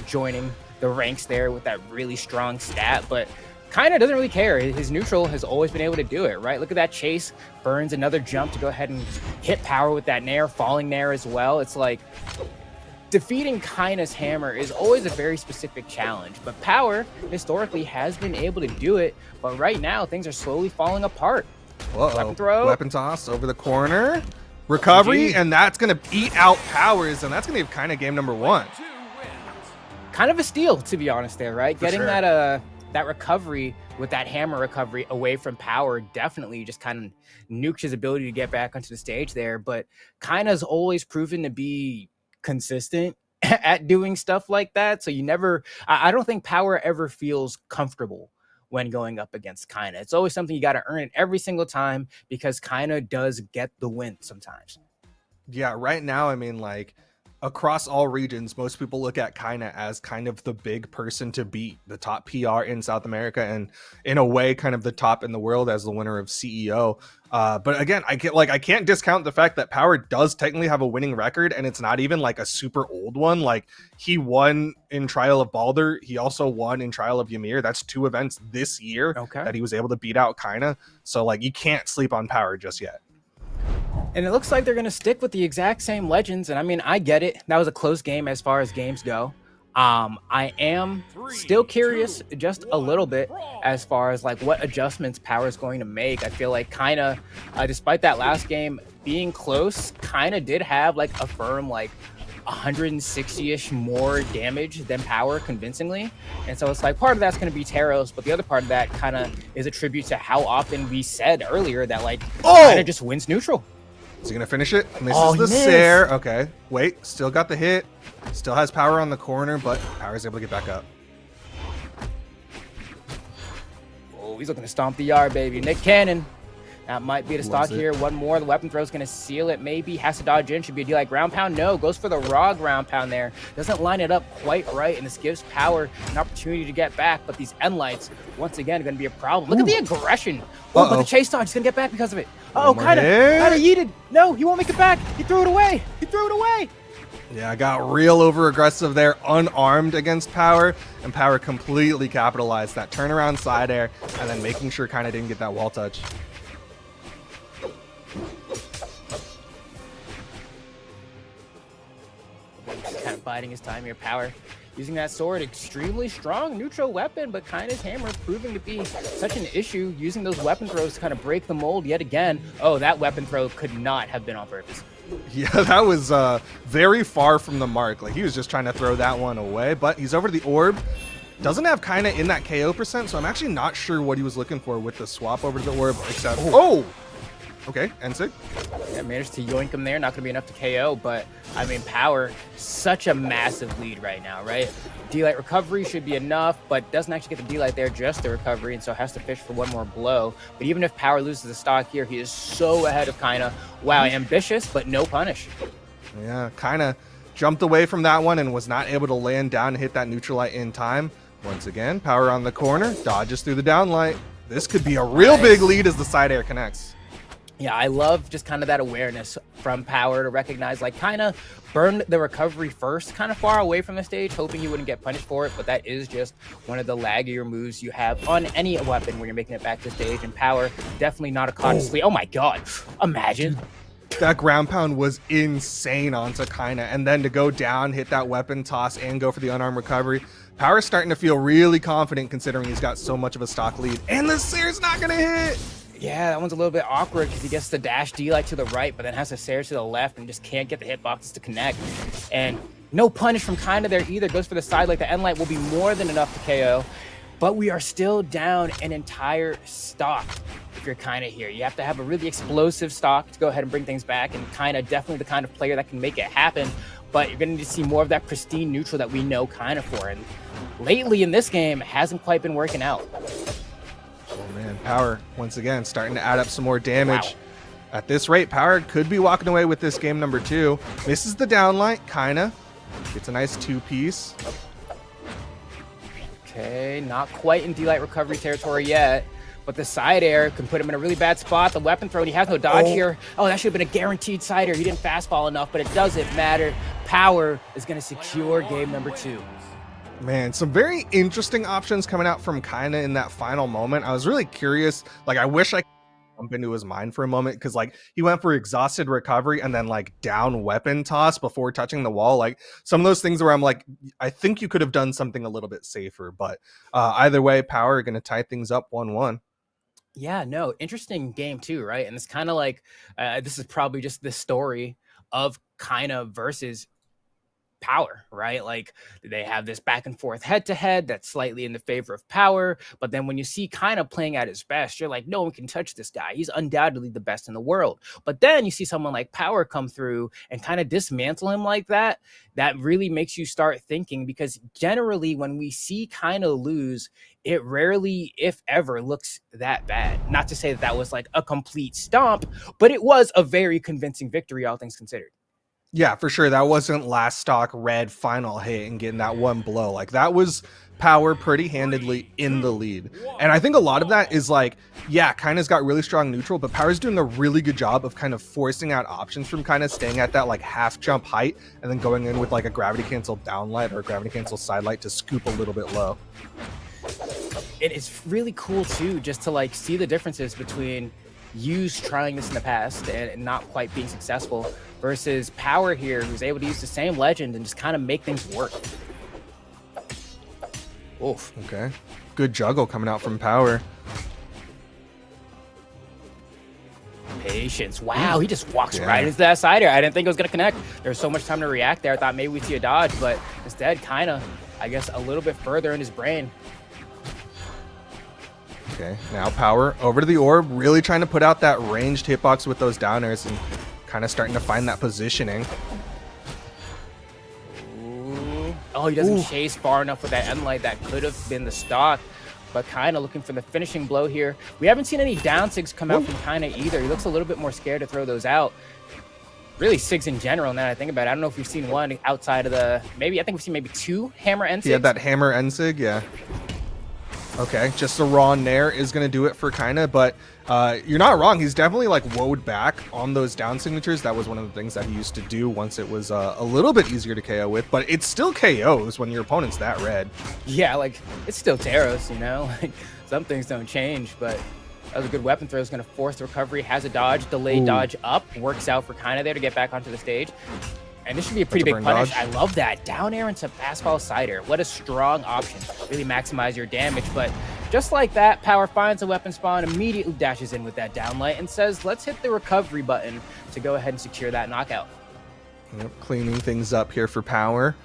joining the ranks there with that really strong stat, but Kaina doesn't really care. His neutral has always been able to do it, right? Look at that chase, burns another jump to go ahead and hit Power with that nair, falling nair as well. It's like defeating Kaina's hammer is always a very specific challenge, but Power historically has been able to do it, but right now things are slowly falling apart. Weapon throw. Weapon toss over the corner. Recovery, and that's going to beat out Powers, and that's going to give Kaina game number 1. Kind of a steal, to be honest there, right? Getting that recovery with that hammer recovery away from Power definitely just kind of nuked his ability to get back onto the stage there, but Kaina's always proven to be consistent at doing stuff like that, so I don't think Power ever feels comfortable when going up against Kaina. It's always something you got to earn it every single time because Kaina does get the win sometimes. Yeah, right now, I mean, like, across all regions, most people look at Kaina as kind of the big person to beat, the top PR in South America, and in a way, kind of the top in the world as the winner of CEO. But again, I can't discount the fact that Power does technically have a winning record, and it's not even like a super old one. Like, he won in Trial of Baldur. He also won in Trial of Ymir. That's 2 events this year that he was able to beat out Kaina. So like, you can't sleep on Power just yet. And it looks like they're going to stick with the exact same legends. And I mean, I get it. That was a close game as far as games go. I am still curious just a little bit as far as like what adjustments Power is going to make. I feel like Kaina, despite that last game being close, Kaina did have like a firm like 160-ish more damage than Power convincingly. And so it's like part of that's going to be Taros, but the other part of that kind of is a tribute to how often we said earlier that like Kaina just wins neutral. Is he gonna finish it? Misses the Sair. Okay, wait, still got the hit. Still has Power on the corner, but Power's able to get back up. Oh, he's looking to stomp the yard, baby. Nick Cannon. That might be the stock here. One more. The weapon throw is going to seal it. Maybe has to dodge in. Should be a deal like ground pound. No, goes for the raw ground pound there. Doesn't line it up quite right, and this gives Power an opportunity to get back. But these end lights, once again, are going to be a problem. Look at the aggression. Oh, but the chase dodge is going to get back because of it. Oh, kind of yeeted. No, he won't make it back. He threw it away. He threw it away. Yeah, got real over aggressive there, unarmed against Power, and Power completely capitalized that turnaround side air, and then making sure Kaina didn't get that wall touch. Kind of biding his time here. Power using that sword. Extremely strong neutral weapon, but Kina's hammer proving to be such an issue, using those weapon throws to kind of break the mold yet again. Oh, that weapon throw could not have been on purpose. Yeah, that was very far from the mark. Like, he was just trying to throw that one away, but he's over to the orb. Doesn't have Kina in that KO percent, so I'm actually not sure what he was looking for with the swap over to the orb, except... Oh! Okay, Ensig. Yeah, managed to yoink him there. Not going to be enough to KO, but, I mean, Power, such a massive lead right now, right? D-Light recovery should be enough, but doesn't actually get the D-Light there, just the recovery, and so has to fish for one more blow. But even if Power loses the stock here, he is so ahead of Kina. Wow, ambitious, but no punish. Yeah, Kina jumped away from that one and was not able to land down and hit that neutralite in time. Once again, Power on the corner, dodges through the downlight. This could be a real big lead as the side air connects. Yeah, I love just kind of that awareness from Power to recognize, like, kind of burned the recovery first, kind of far away from the stage, hoping you wouldn't get punished for it, but that is just one of the laggier moves you have on any weapon when you're making it back to stage, and Power, definitely not a consciously. Oh my god, imagine. That ground pound was insane onto Kina, and then to go down, hit that weapon toss, and go for the unarmed recovery. Power's starting to feel really confident considering he's got so much of a stock lead, and the Sear's not gonna hit! Yeah, that one's a little bit awkward because he gets the dash D-Light to the right, but then has to Sear to the left and just can't get the hitboxes to connect. And no punish from Kina there either. Goes for the side, like the end light will be more than enough to KO. But we are still down an entire stock if you're Kina here. You have to have a really explosive stock to go ahead and bring things back, and Kina definitely the kind of player that can make it happen. But you're going to need to see more of that pristine neutral that we know Kina for. And lately in this game, hasn't quite been working out. Oh man, Power, once again, starting to add up some more damage. Wow. At this rate, Power could be walking away with this game number 2. Misses the downlight, Kina. Gets a nice 2-piece. Okay, not quite in D-Light recovery territory yet, but the side air can put him in a really bad spot. The weapon throw, and he has no dodge here. Oh, that should have been a guaranteed side air. He didn't fastball enough, but it doesn't matter. Power is going to secure game number 2. Man, some very interesting options coming out from Kina in that final moment. I was really curious. Like, I wish I could jump into his mind for a moment, because like he went for exhausted recovery and then like down weapon toss before touching the wall. Like some of those things where I'm like, I think you could have done something a little bit safer. But either way, Power going to tie things up 1-1. Yeah, no, interesting game too, right? And it's kind of like, this is probably just the story of Kina versus Power, right? Like they have this back and forth head to head that's slightly in the favor of Power, but then when you see Kina playing at his best, you're like, no one can touch this guy. He's undoubtedly the best in the world. But then you see someone like Power come through and kind of dismantle him like that. That really makes you start thinking, because generally when we see Kina lose, it rarely, if ever, looks that bad. Not to say that that was like a complete stomp, but it was a very convincing victory, all things considered. Yeah, for sure. That wasn't last stock red final hit and getting that one blow. Like that was Power pretty handedly in the lead. And I think a lot of that is like, yeah, Kina's got really strong neutral, but Power's doing a really good job of kind of forcing out options from Kina, staying at that like half jump height and then going in with like a gravity cancel downlight or a gravity cancel sidelight to scoop a little bit low. It is really cool too, just to like see the differences between Yu's trying this in the past and not quite being successful versus Power here, who's able to use the same legend and just kind of make things work. Oof. Okay. Good juggle coming out from Power. Patience. Wow, he just walks right into that side air. I didn't think it was going to connect. There was so much time to react there. I thought maybe we'd see a dodge, but instead, kind of, I guess, a little bit further in his brain. Okay, now Power over to the orb, really trying to put out that ranged hitbox with those downers and kind of starting to find that positioning. Ooh. Oh, he doesn't chase far enough with that end light. That could have been the stock, but kind of looking for the finishing blow here. We haven't seen any down sigs come out from kind of either. He looks a little bit more scared to throw those out. Really sigs in general, now that I think about it. I don't know if we've seen one outside of the, maybe, I think we've seen maybe 2 hammer end sigs. Yeah, that hammer end sig, yeah. Okay, just a raw nair is going to do it for Kina, but you're not wrong. He's definitely like woed back on those down signatures. That was one of the things that he used to do once it was a little bit easier to KO with, but it still KOs when your opponent's that red. Yeah, like it's still Taros, you know? Like some things don't change, but that was a good weapon throw. Is going to force the recovery, has a dodge, delayed dodge up, works out for Kina there to get back onto the stage. And this should be a pretty That's a big burn punish. dodge. I love that. Down air into fastball cider. What a strong option. Really maximize your damage. But just like that, Power finds a weapon spawn, immediately dashes in with that downlight and says, let's hit the recovery button to go ahead and secure that knockout. Yep, cleaning things up here for Power.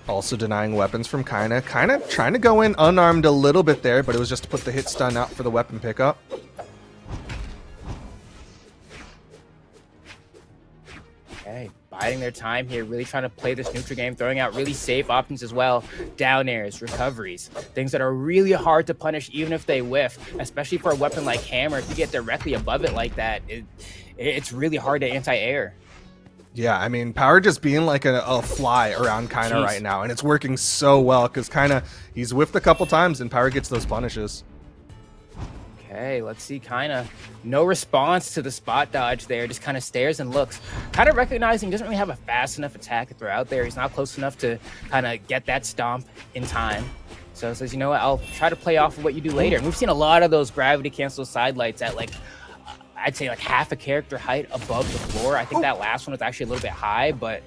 Also denying weapons from Kind of trying to go in unarmed a little bit there, but it was just to put the hit stun out for the weapon pickup. Okay, biding their time here, really trying to play this neutral game, throwing out really safe options as well. Down airs, recoveries, things that are really hard to punish even if they whiff, especially for a weapon like Hammer. If you get directly above it like that, it's really hard to anti-air. Yeah, I mean, Power just being like a fly around Kind of right now, and it's working so well because he's whiffed a couple times and Power gets those punishes. Okay, let's see. No response to the spot dodge there. Just kind of stares and looks. Kind of recognizing he doesn't really have a fast enough attack to throw out there. He's not close enough to kind of get that stomp in time. So it says, you know what? I'll try to play off of what you do later. And we've seen a lot of those gravity cancel side lights at I'd say half a character height above the floor. I think that last one was actually a little bit high, but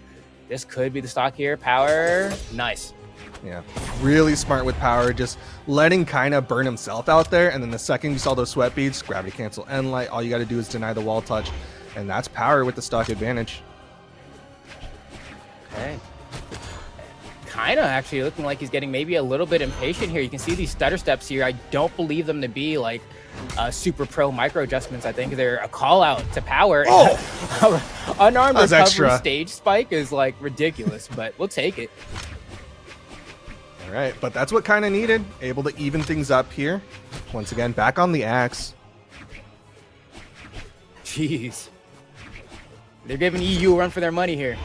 this could be the stock here. Power, nice. Yeah, really smart with Power, just letting Kind of burn himself out there, and then the second you saw those sweat beads, gravity cancel end light, all you got to do is deny the wall touch, and that's Power with the stock advantage. Okay. Kind of actually looking like he's getting maybe a little bit impatient here. You can see these stutter steps here. I don't believe them to be super pro micro adjustments. I think they're a call out to Power. Oh! Unarmed recovery extra. stage spike is ridiculous, but we'll take it. All right, but that's what Kind of needed. Able to even things up here. Once again, back on the axe. Jeez. They're giving EU a run for their money here.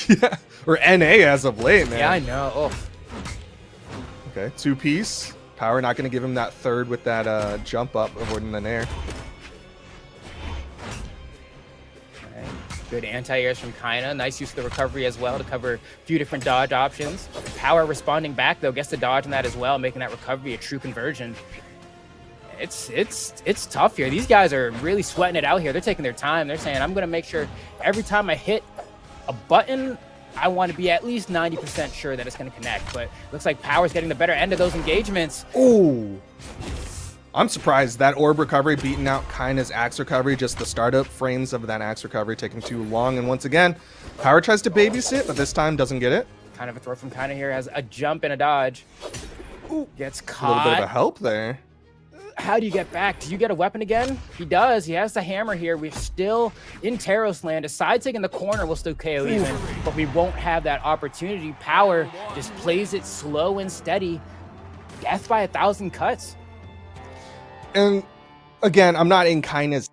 Yeah, or NA as of late, man. Yeah, I know. Oh. Okay, two-piece. Power not going to give him that third with that jump up, avoiding the nair. Okay. Good anti-airs from Kinda. Nice use of the recovery as well to cover a few different dodge options. Power responding back, though, gets the dodge on that as well, making that recovery a true conversion. It's tough here. These guys are really sweating it out here. They're taking their time. They're saying, I'm going to make sure every time I hit a button, I want to be at least 90% sure that it's going to connect, but looks like Power's getting the better end of those engagements. Ooh. I'm surprised that orb recovery beating out Kindah's axe recovery. Just the startup frames of that axe recovery taking too long. And once again, Power tries to babysit, but this time doesn't get it. Kind of a throw from Kinda here, has a jump and a dodge. Ooh, gets A little bit of a caught. help there. How do you get back? Do you get a weapon again? He does. He has the hammer here. We're still in Taros land. A side take in the corner will still KO even, but we won't have that opportunity. Power just plays it slow and steady. Death by 1,000 cuts. And again, I'm not in Kindness,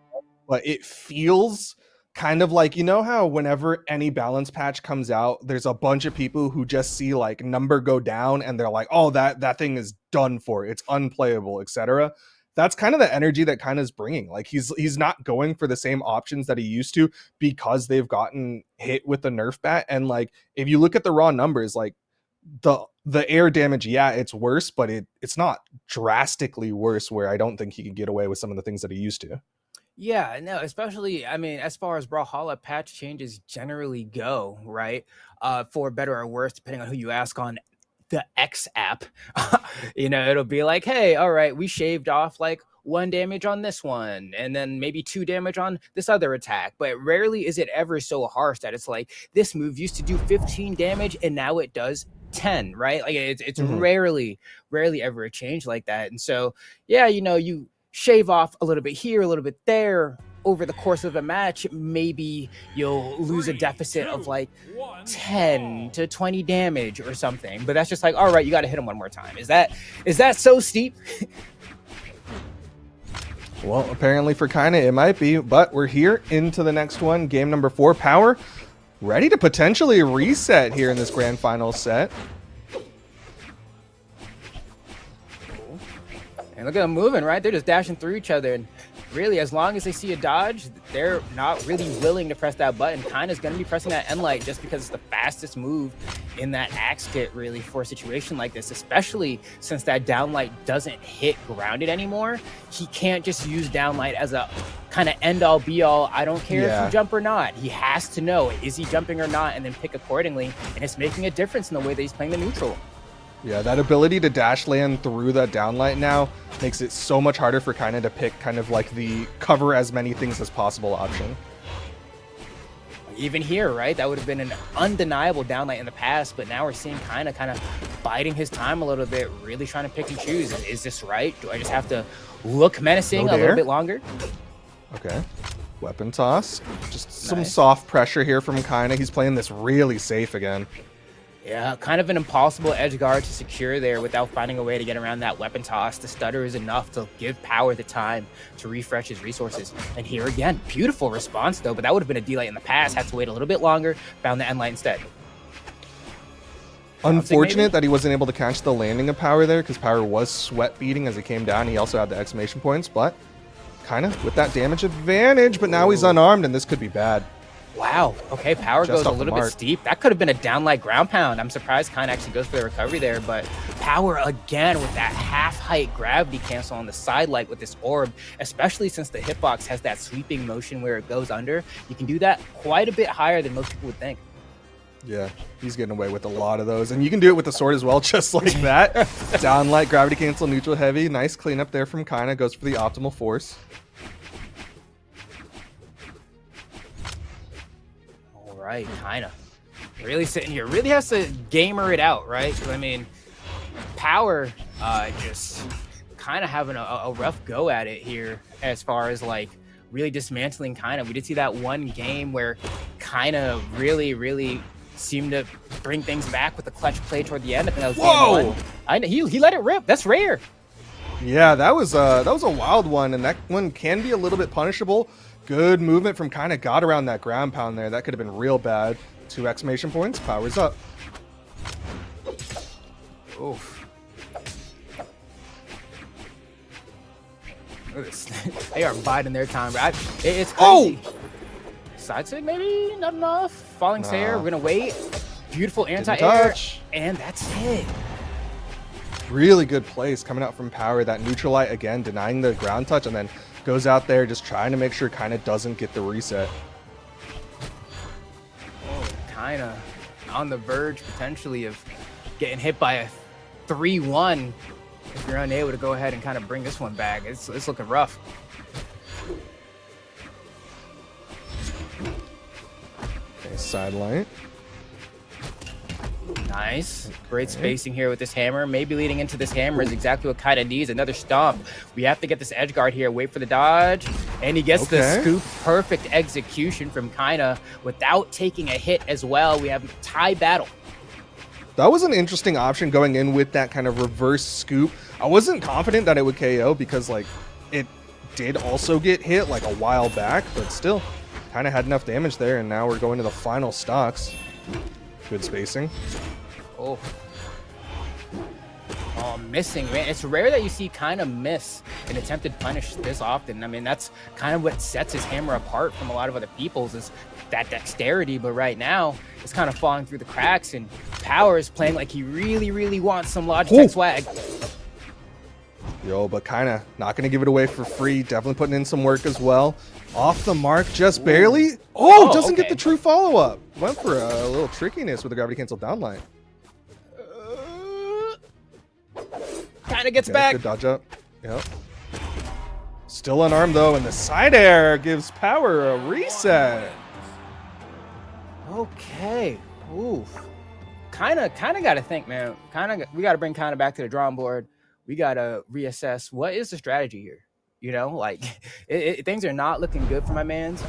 but it feels kind of like, you know how whenever any balance patch comes out, there's a bunch of people who just see number go down and they're like, oh, that thing is done for. It's unplayable, etc. That's kind of the energy that kind of is bringing. He's not going for the same options that he used to because they've gotten hit with the nerf bat. And if you look at the raw numbers, the air damage, yeah, it's worse, but it's not drastically worse where I don't think he can get away with some of the things that he used to. Yeah, no, especially, I mean, as far as Brawlhalla patch changes generally go, right? For better or worse, depending on who you ask on the X app, it'll be like, hey, all right, we shaved off 1 damage on this one, and then maybe 2 damage on this other attack. But rarely is it ever so harsh that it's like, this move used to do 15 damage, and now it does 10, right? It's rarely ever a change like that. And so, yeah, you shave off a little bit here, a little bit there over the course of a match, maybe you'll lose a deficit of 10 to 20 damage or something. But that's just all right, you got to hit him one more time. Is that so steep? Well, apparently for Kinda it might be, but we're here into the next one. Game number 4, Power ready to potentially reset here in this grand final set. And look at them moving, right? They're just dashing through each other. And really, as long as they see a dodge, they're not really willing to press that button. Kinda's going to be pressing that end light just because it's the fastest move in that axe kit really for a situation like this, especially since that downlight doesn't hit grounded anymore. He can't just use downlight as a kind of end all be all. I don't care if you jump or not. He has to know, is he jumping or not, and then pick accordingly. And it's making a difference in the way that he's playing the neutral. Yeah, that ability to dash land through that downlight now makes it so much harder for Kaina to pick kind of like the cover as many things as possible option. Even here, right? That would have been an undeniable downlight in the past, but now we're seeing Kaina kind of biding his time a little bit, really trying to pick and choose. Is this right? Do I just have to look menacing a little bit longer? Okay. Weapon toss. Just some soft pressure here from Kaina. He's playing this really safe again. Yeah, kind of an impossible edge guard to secure there without finding a way to get around that weapon toss. The stutter is enough to give Power the time to refresh his resources. And here again, beautiful response though, but that would have been a D-light in the past. Had to wait a little bit longer, found the end light instead. Unfortunate that he wasn't able to catch the landing of Power there, because Power was sweat beating as he came down. He also had the exclamation points, but Kaina with that damage advantage, but now he's unarmed and this could be bad. Wow. Okay, Power goes a little bit steep. That could have been a downlight ground pound. I'm surprised Kaina actually goes for the recovery there, but Power again with that half-height gravity cancel on the side light with this orb, especially since the hitbox has that sweeping motion where it goes under. You can do that quite a bit higher than most people would think. Yeah, he's getting away with a lot of those. And you can do it with the sword as well, just like that. Downlight, gravity cancel, neutral heavy. Nice cleanup there from Kaina. Goes for the optimal force. Right, Kaina really sitting here, really has to gamer it out, right? I mean, Power just kind of having a rough go at it here as far as like really dismantling Kaina. We did see that one game where Kaina really seemed to bring things back with the clutch play toward the end. I think that was game one. I know he let it rip. That's rare. Yeah, that was a wild one, and that one can be a little bit punishable. Good movement from Kaina, got around that ground pound there. That could have been real bad. 2 exclamation points, Power's up. Oof. Look at this. They are biding their time. It's crazy. Side sig maybe? Not enough. Falling Sayer, we're gonna wait. Beautiful anti-air, and that's it. Really good place coming out from Power. That neutral light again, denying the ground touch, and then goes out there just trying to make sure Kaina doesn't get the reset. Oh, Kaina on the verge potentially of getting hit by a 3-1 if you're unable to go ahead and kind of bring this one back. It's looking rough. Okay, side light. Nice. Great spacing here with this hammer. Maybe leading into this hammer is exactly what Kaina needs. Another stomp. We have to get this edge guard here. Wait for the dodge. And he gets the scoop. Perfect execution from Kaina without taking a hit as well. We have a tie battle. That was an interesting option going in with that kind of reverse scoop. I wasn't confident that it would KO because like it did also get hit like a while back, but still kind of had enough damage there. And now we're going to the final stocks. Good spacing. Oh, missing, man. It's rare that you see Kaina miss an attempted punish this often. I mean, that's kind of what sets his hammer apart from a lot of other people's is that dexterity. But right now, it's kind of falling through the cracks, and Power is playing like he really wants some Logitech swag. Yo, but Kaina not going to give it away for free. Definitely putting in some work as well. Off the mark, just barely. Oh, doesn't get the true follow-up. Went for a little trickiness with the gravity cancel downlight. Kaina gets back. Good dodge up. Yep. Still unarmed though, and the side air gives Power a reset. Okay. Oof. Kind of got to think, man. We got to bring Kaina back to the drawing board. We got to reassess what is the strategy here. You know, like things are not looking good for my man's.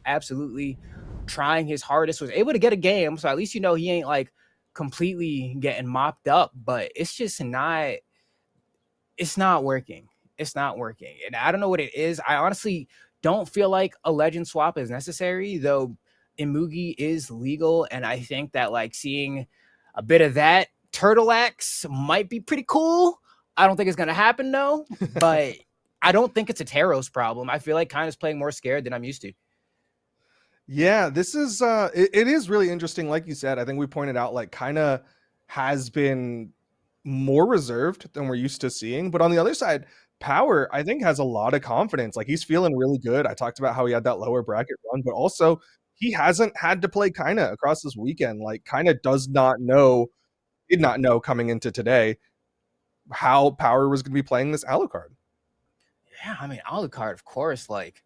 Absolutely trying his hardest, was able to get a game. So at least, you know, he ain't like completely getting mopped up, but it's just not, it's not working. It's not working. And I don't know what it is. I honestly don't feel like a legend swap is necessary, though Imugi is legal. And I think that like seeing a bit of that Turtle Axe might be pretty cool. I don't think it's going to happen though, but I don't think it's a Taros problem. I feel like Kaina's playing more scared than I'm used to. Yeah, this is it is really interesting. Like you said, I think we pointed out like kind of has been more reserved than we're used to seeing. But on the other side, Power, I think, has a lot of confidence. Like he's feeling really good. I talked about how he had that lower bracket run, but also he hasn't had to play Kinda across this weekend. Like Kinda did not know coming into today how Power was going to be playing this Alucard. Yeah, I mean, Alucard, of course, like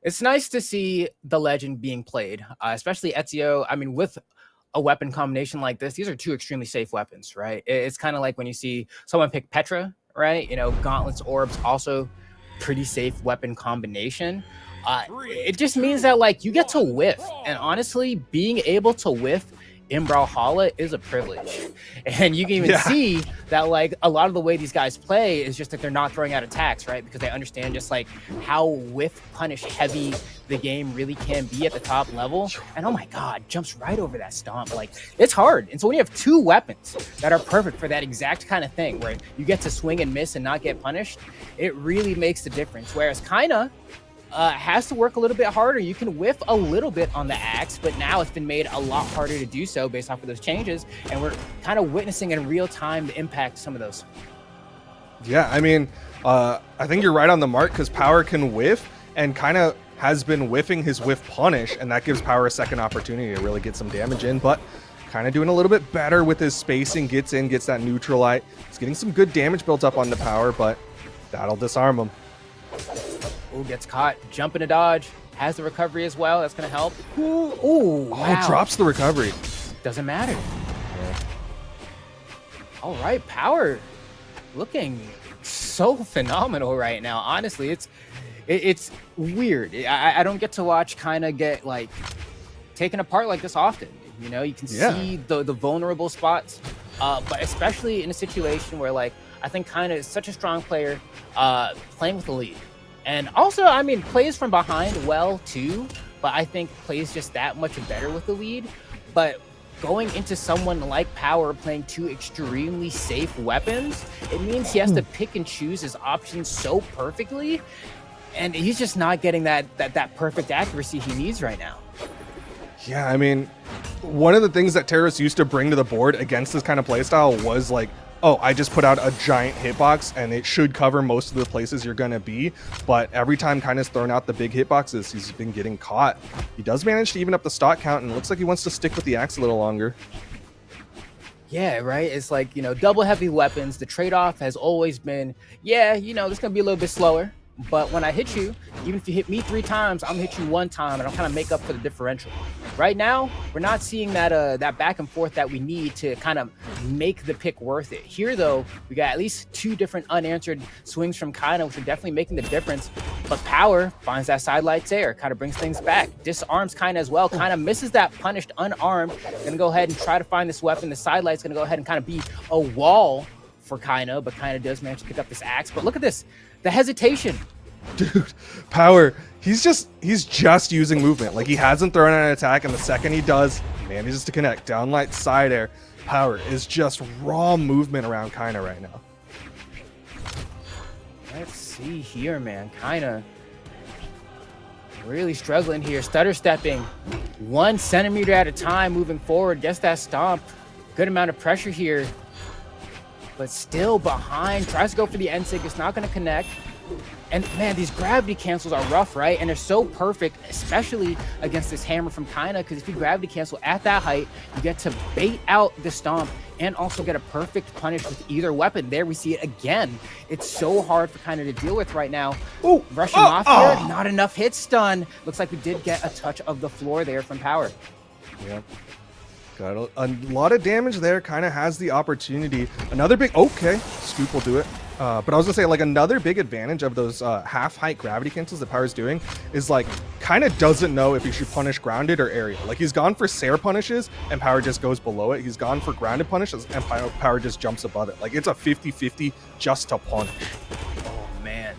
it's nice to see the legend being played, especially Ezio. I mean, with a weapon combination like this, these are two extremely safe weapons, right? It's kind of like when you see someone pick Petra, right? You know, gauntlets, orbs, also pretty safe weapon combination. It just means that like you get to whiff, and honestly, being able to whiff in Brawlhalla is a privilege. And you can even see that like a lot of the way these guys play is just that they're not throwing out attacks, right? Because they understand just like how whiff punish heavy the game really can be at the top level. And oh my god, jumps right over that stomp. Like it's hard. And so when you have two weapons that are perfect for that exact kind of thing where you get to swing and miss and not get punished, it really makes the difference. Whereas Kinda has to work a little bit harder. You can whiff a little bit on the axe, but now it's been made a lot harder to do so based off of those changes, and we're kind of witnessing in real time the impact of some of those. Yeah, I mean, I think you're right on the mark because Power can whiff and kind of has been whiffing his whiff punish, and that gives Power a second opportunity to really get some damage in, but kind of doing a little bit better with his spacing, gets in, gets that neutralite. He's getting some good damage built up on the Power, but that'll disarm him. Ooh, gets caught, jumping to dodge, has the recovery as well. That's going to help. Ooh, wow. Oh, drops the recovery. Doesn't matter. Yeah. All right, Power looking so phenomenal right now. Honestly, it's weird. I don't get to watch Kinda get like taken apart like this often. You know, you can see the vulnerable spots, but especially in a situation where like I think Kinda is such a strong player, playing with the lead. And also, I mean, plays from behind well too, but I think plays just that much better with the lead. But going into someone like Power playing two extremely safe weapons, it means he has to pick and choose his options so perfectly, and he's just not getting that perfect accuracy he needs right now. Yeah, I mean, one of the things that terrorists used to bring to the board against this kind of playstyle was like, oh, I just put out a giant hitbox and it should cover most of the places you're going to be. But every time Kinda's thrown out the big hitboxes, he's been getting caught. He does manage to even up the stock count, and it looks like he wants to stick with the axe a little longer. Yeah, right? It's like, you know, double heavy weapons. The trade-off has always been, yeah, you know, this is going to be a little bit slower. But when I hit you, even if you hit me 3 times, I'm gonna hit you 1 time, and I'll kind of make up for the differential. Right now, we're not seeing that back and forth that we need to kind of make the pick worth it. Here, though, we got at least 2 different unanswered swings from Kinda, which are definitely making the difference. But Power finds that sidelights air, kind of brings things back, disarms Kinda as well. Kinda misses that punished unarmed. Gonna go ahead and try to find this weapon. The sidelight's gonna go ahead and kind of be a wall for Kinda, but Kinda does manage to pick up this axe. But look at this. The hesitation. Dude, Power, he's just using movement. Like, he hasn't thrown an attack, and the second he does, he manages to connect. Downlight side air. Power is just raw movement around Kinda right now. Let's see here, man. Kinda really struggling here. Stutter stepping 1 centimeter at a time, moving forward. Gets that stomp. Good amount of pressure here, but still behind. Tries to go for the end sig. It's not going to connect. And man, these gravity cancels are rough, right? And they're so perfect, especially against this hammer from Kinda, because if you gravity cancel at that height, you get to bait out the stomp and also get a perfect punish with either weapon. There we see it again. It's so hard for Kinda to deal with right now. Ooh, rushing off here, not enough hit stun. Looks like we did get a touch of the floor there from Power. Yeah. Got a lot of damage there. Kinda has the opportunity. Another big, okay, Scoop will do it. But I was gonna say, like, another big advantage of those half-height gravity cancels that Power's doing is, like, Kinda doesn't know if he should punish grounded or aerial. Like, he's gone for Sair punishes, and Power just goes below it. He's gone for grounded punishes, and Power just jumps above it. Like, it's a 50-50 just to punish. Oh, man.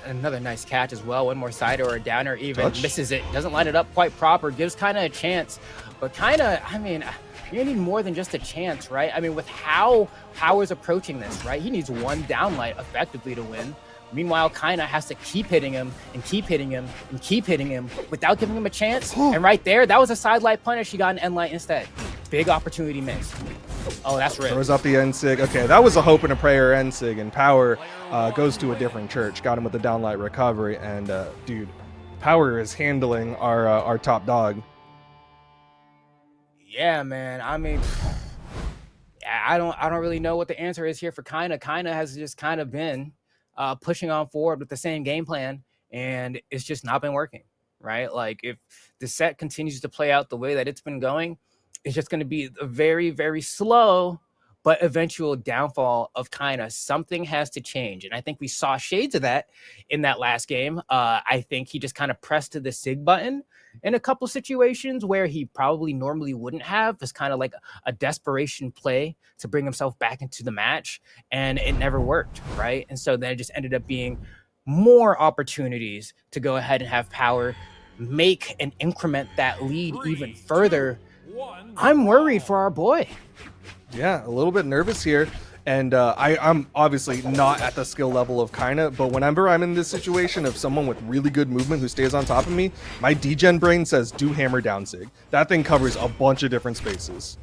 Another nice catch as well. One more side or a downer, even misses it. Doesn't line it up quite proper. Gives Kinda a chance. But Kinda, I mean, you need more than just a chance, right? I mean, with how Power's approaching this, right? He needs 1 downlight effectively to win. Meanwhile, Kaina has to keep hitting him and keep hitting him and keep hitting him without giving him a chance. And right there, that was a side light punish. He got an end light instead. Big opportunity missed. Oh, that's ripped. Throws up the end sig. Okay, that was a hope and a prayer end sig, and Power goes to a different church. Got him with the downlight recovery, and dude, Power is handling our top dog. Yeah, man. I mean, I don't really know what the answer is here for Kaina. Kaina has just kind of been pushing on forward with the same game plan, and it's just not been working, right? Like, if the set continues to play out the way that it's been going, it's just going to be a very, very slow but eventual downfall of Kaina. Something has to change, and I think we saw shades of that in that last game. I think he just kind of pressed the SIG button in a couple situations where he probably normally wouldn't have. It's kind of like a desperation play to bring himself back into the match, and it never worked, right? And so then it just ended up being more opportunities to go ahead and have Power make and increment that lead even further. I'm worried for our boy. Yeah, a little bit nervous here. And I'm obviously not at the skill level of Kaina, but whenever I'm in this situation of someone with really good movement who stays on top of me, my degen brain says, do hammer down sig. That thing covers a bunch of different spaces.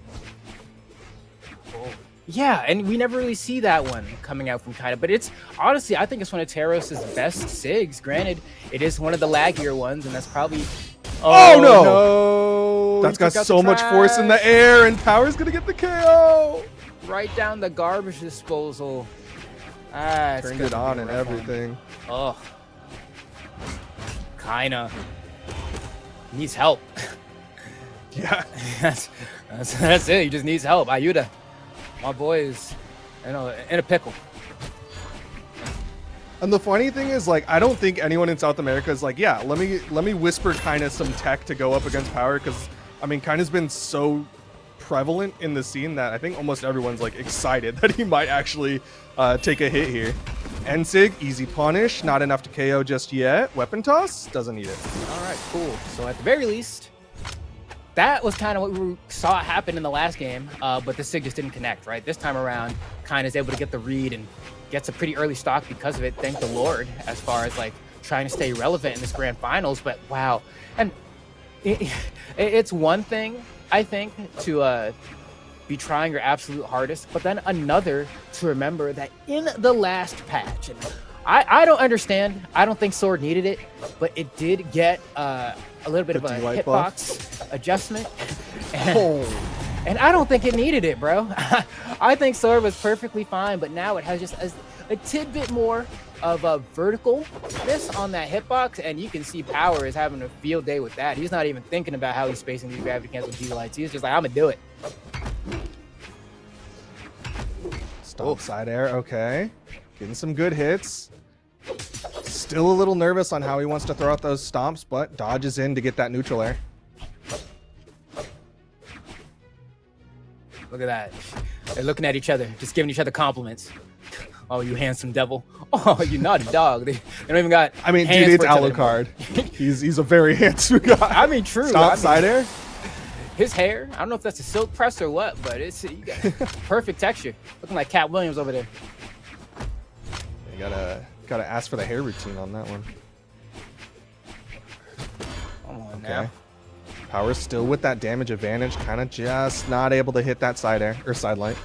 Yeah, and we never really see that one coming out from Kaina, but it's honestly, I think it's one of Teros' best SIGs. Granted, it is one of the laggier ones, and that's probably... Oh no! That's got so much force in the air, and Power's gonna get the KO! Right down the garbage disposal. Turned it on and everything. Oh, Kaina needs help. Yeah, that's it. He just needs help. Ayuda, my boy is, in a pickle. And the funny thing is, like, I don't think anyone in South America is like, yeah, let me whisper Kaina some tech to go up against Power, because I mean, Kaina's been so prevalent in the scene that I think almost everyone's like excited that he might actually take a hit here. Ensig, easy punish, not enough to KO just yet. Weapon toss, doesn't need it. All right, cool. So at the very least, that was kind of what we saw happen in the last game, but the SIG just didn't connect, right? This time around, Kaina's able to get the read and gets a pretty early stock because of it, thank the Lord, as far as like trying to stay relevant in this grand finals. But wow, and it's one thing, I think, to be trying your absolute hardest, but then another to remember that in the last patch, and I don't understand, I don't think Sword needed it, but it did get a little bit of a hitbox adjustment, and I don't think it needed it, bro. I think Sword was perfectly fine, but now it has just a tidbit more of a verticalness on that hitbox, and you can see Power is having a field day with that. He's not even thinking about how he's spacing these gravity cancel D-lights. He's just like, I'm gonna do it. Stop side air, okay. Getting some good hits. Still a little nervous on how he wants to throw out those stomps, but dodges in to get that neutral air. Look at that. They're looking at each other, just giving each other compliments. Oh, you handsome devil. Oh, you naughty dog. They don't even got. I mean, dude, it's Alucard. He's a very handsome guy. I mean, true. Stop side air. His hair, I don't know if that's a silk press or what, but you got perfect texture. Looking like Cat Williams over there. You gotta ask for the hair routine on that one. Come on now. Power's still with that damage advantage, kind of just not able to hit that side air or side light.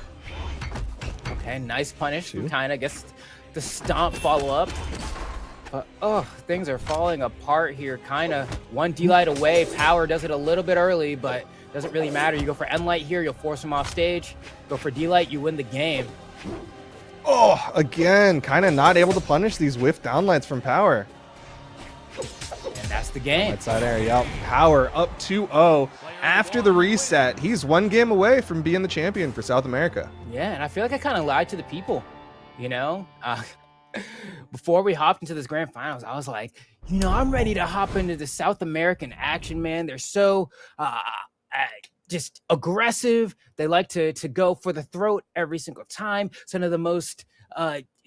Okay, nice punish. Kind of gets the stomp follow up. But things are falling apart here. Kind of one D-light away. Power does it a little bit early, but doesn't really matter. You go for N-light here, you'll force him off stage. Go for D-light, you win the game. Oh, again, kind of not able to punish these whiff downlights from Power. And that's the game. Right side air, yep. Power up 2-0. After the reset, he's one game away from being the champion for South America. Yeah, and I feel like I kind of lied to the people, you know? Before we hopped into this grand finals, I was like, I'm ready to hop into the South American action, man. They're so just aggressive. They like to go for the throat every single time. Some of the most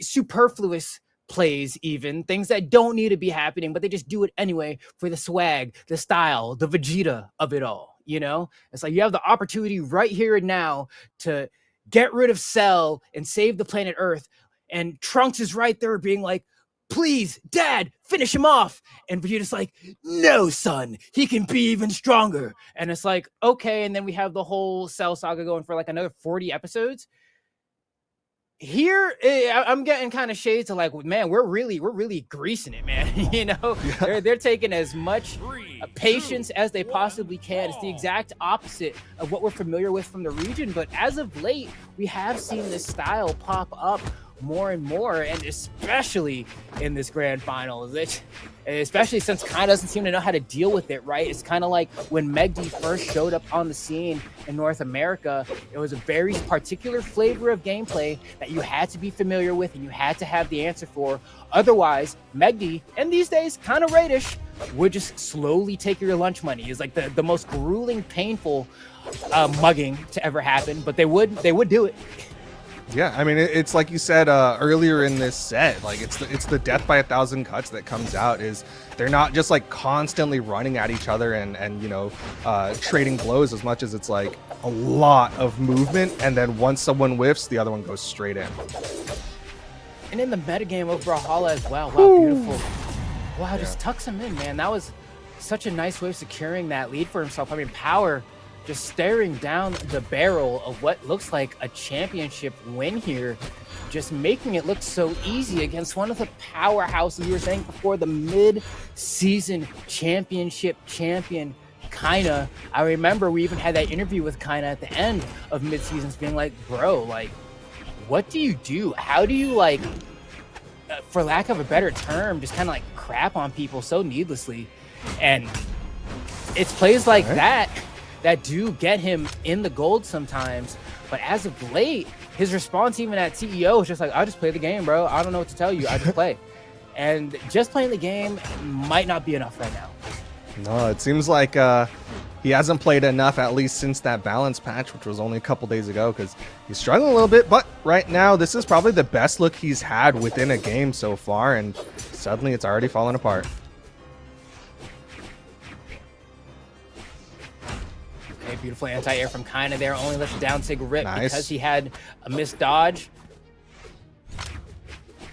superfluous plays, even things that don't need to be happening, but they just do it anyway for the swag, the style, the Vegeta of it all. It's like you have the opportunity right here and now to get rid of Cell and save the planet Earth, and Trunks is right there being like, please, Dad, finish him off. And Vegeta's like, no, son, he can be even stronger. And it's like, okay. And then we have the whole Cell saga going for like another 40 episodes. Here, I'm getting kind of shades of like, man, we're really greasing it, man. You know, they're taking as much patience as they possibly can. It's the exact opposite of what we're familiar with from the region. But as of late, we have seen this style pop up more and more, and especially in this grand finals, especially since Kai doesn't seem to know how to deal with it, right? It's kind of like when Megdi first showed up on the scene in North America. It was a very particular flavor of gameplay that you had to be familiar with and you had to have the answer for. Otherwise, Megdi, and these days kind of Raidish, would just slowly take your lunch money. It's like the most grueling, painful mugging to ever happen, but they would do it. Yeah, I mean, it's like you said earlier in this set, like it's the death by 1,000 cuts that comes out. Is they're not just like constantly running at each other and you know, trading blows, as much as it's like a lot of movement, and then once someone whiffs, the other one goes straight in. And in the metagame of Brawlhalla as well. Wow, beautiful. Wow, just tucks him in, man. That was such a nice way of securing that lead for himself. I mean, Power just staring down the barrel of what looks like a championship win here, just making it look so easy against one of the powerhouses you were saying before, the mid-season championship champion, Kaina. I remember we even had that interview with Kaina at the end of mid-seasons being like, bro, like, what do you do? How do you, like, for lack of a better term, just kind of like crap on people so needlessly? And it's plays like that do get him in the gold sometimes. But as of late, his response even at CEO is just like, I just play the game, bro. I don't know what to tell you. I just play. And just playing the game might not be enough right now. No, it seems like he hasn't played enough, at least since that balance patch, which was only a couple days ago, because he's struggling a little bit. But right now, this is probably the best look he's had within a game so far, and suddenly it's already falling apart. Okay, beautiful anti-air from Kaina there. Only lets the down sig rip Nice. because he had a missed dodge.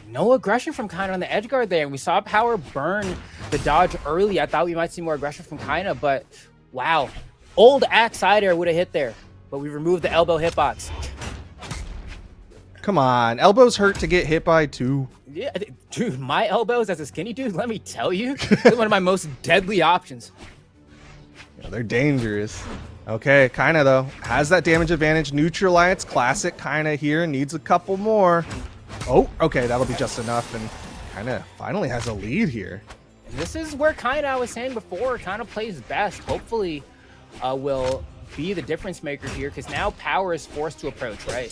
No aggression from Kaina on the edge guard there. And we saw Power burn the dodge early. I thought we might see more aggression from Kaina, but wow. Old axe side air would have hit there, but we removed the elbow hitbox. Come on, elbows hurt to get hit by too. Yeah, dude, my elbows as a skinny dude, let me tell you, they're one of my most deadly options. Yeah, they're dangerous. Okay, Kaina though has that damage advantage. Neutralites, classic Kaina here, needs a couple more. Oh, okay, that'll be just enough, and Kaina finally has a lead here. And this is where Kaina, I was saying before, kind of plays best. Hopefully will be the difference maker here, because now Power is forced to approach, right?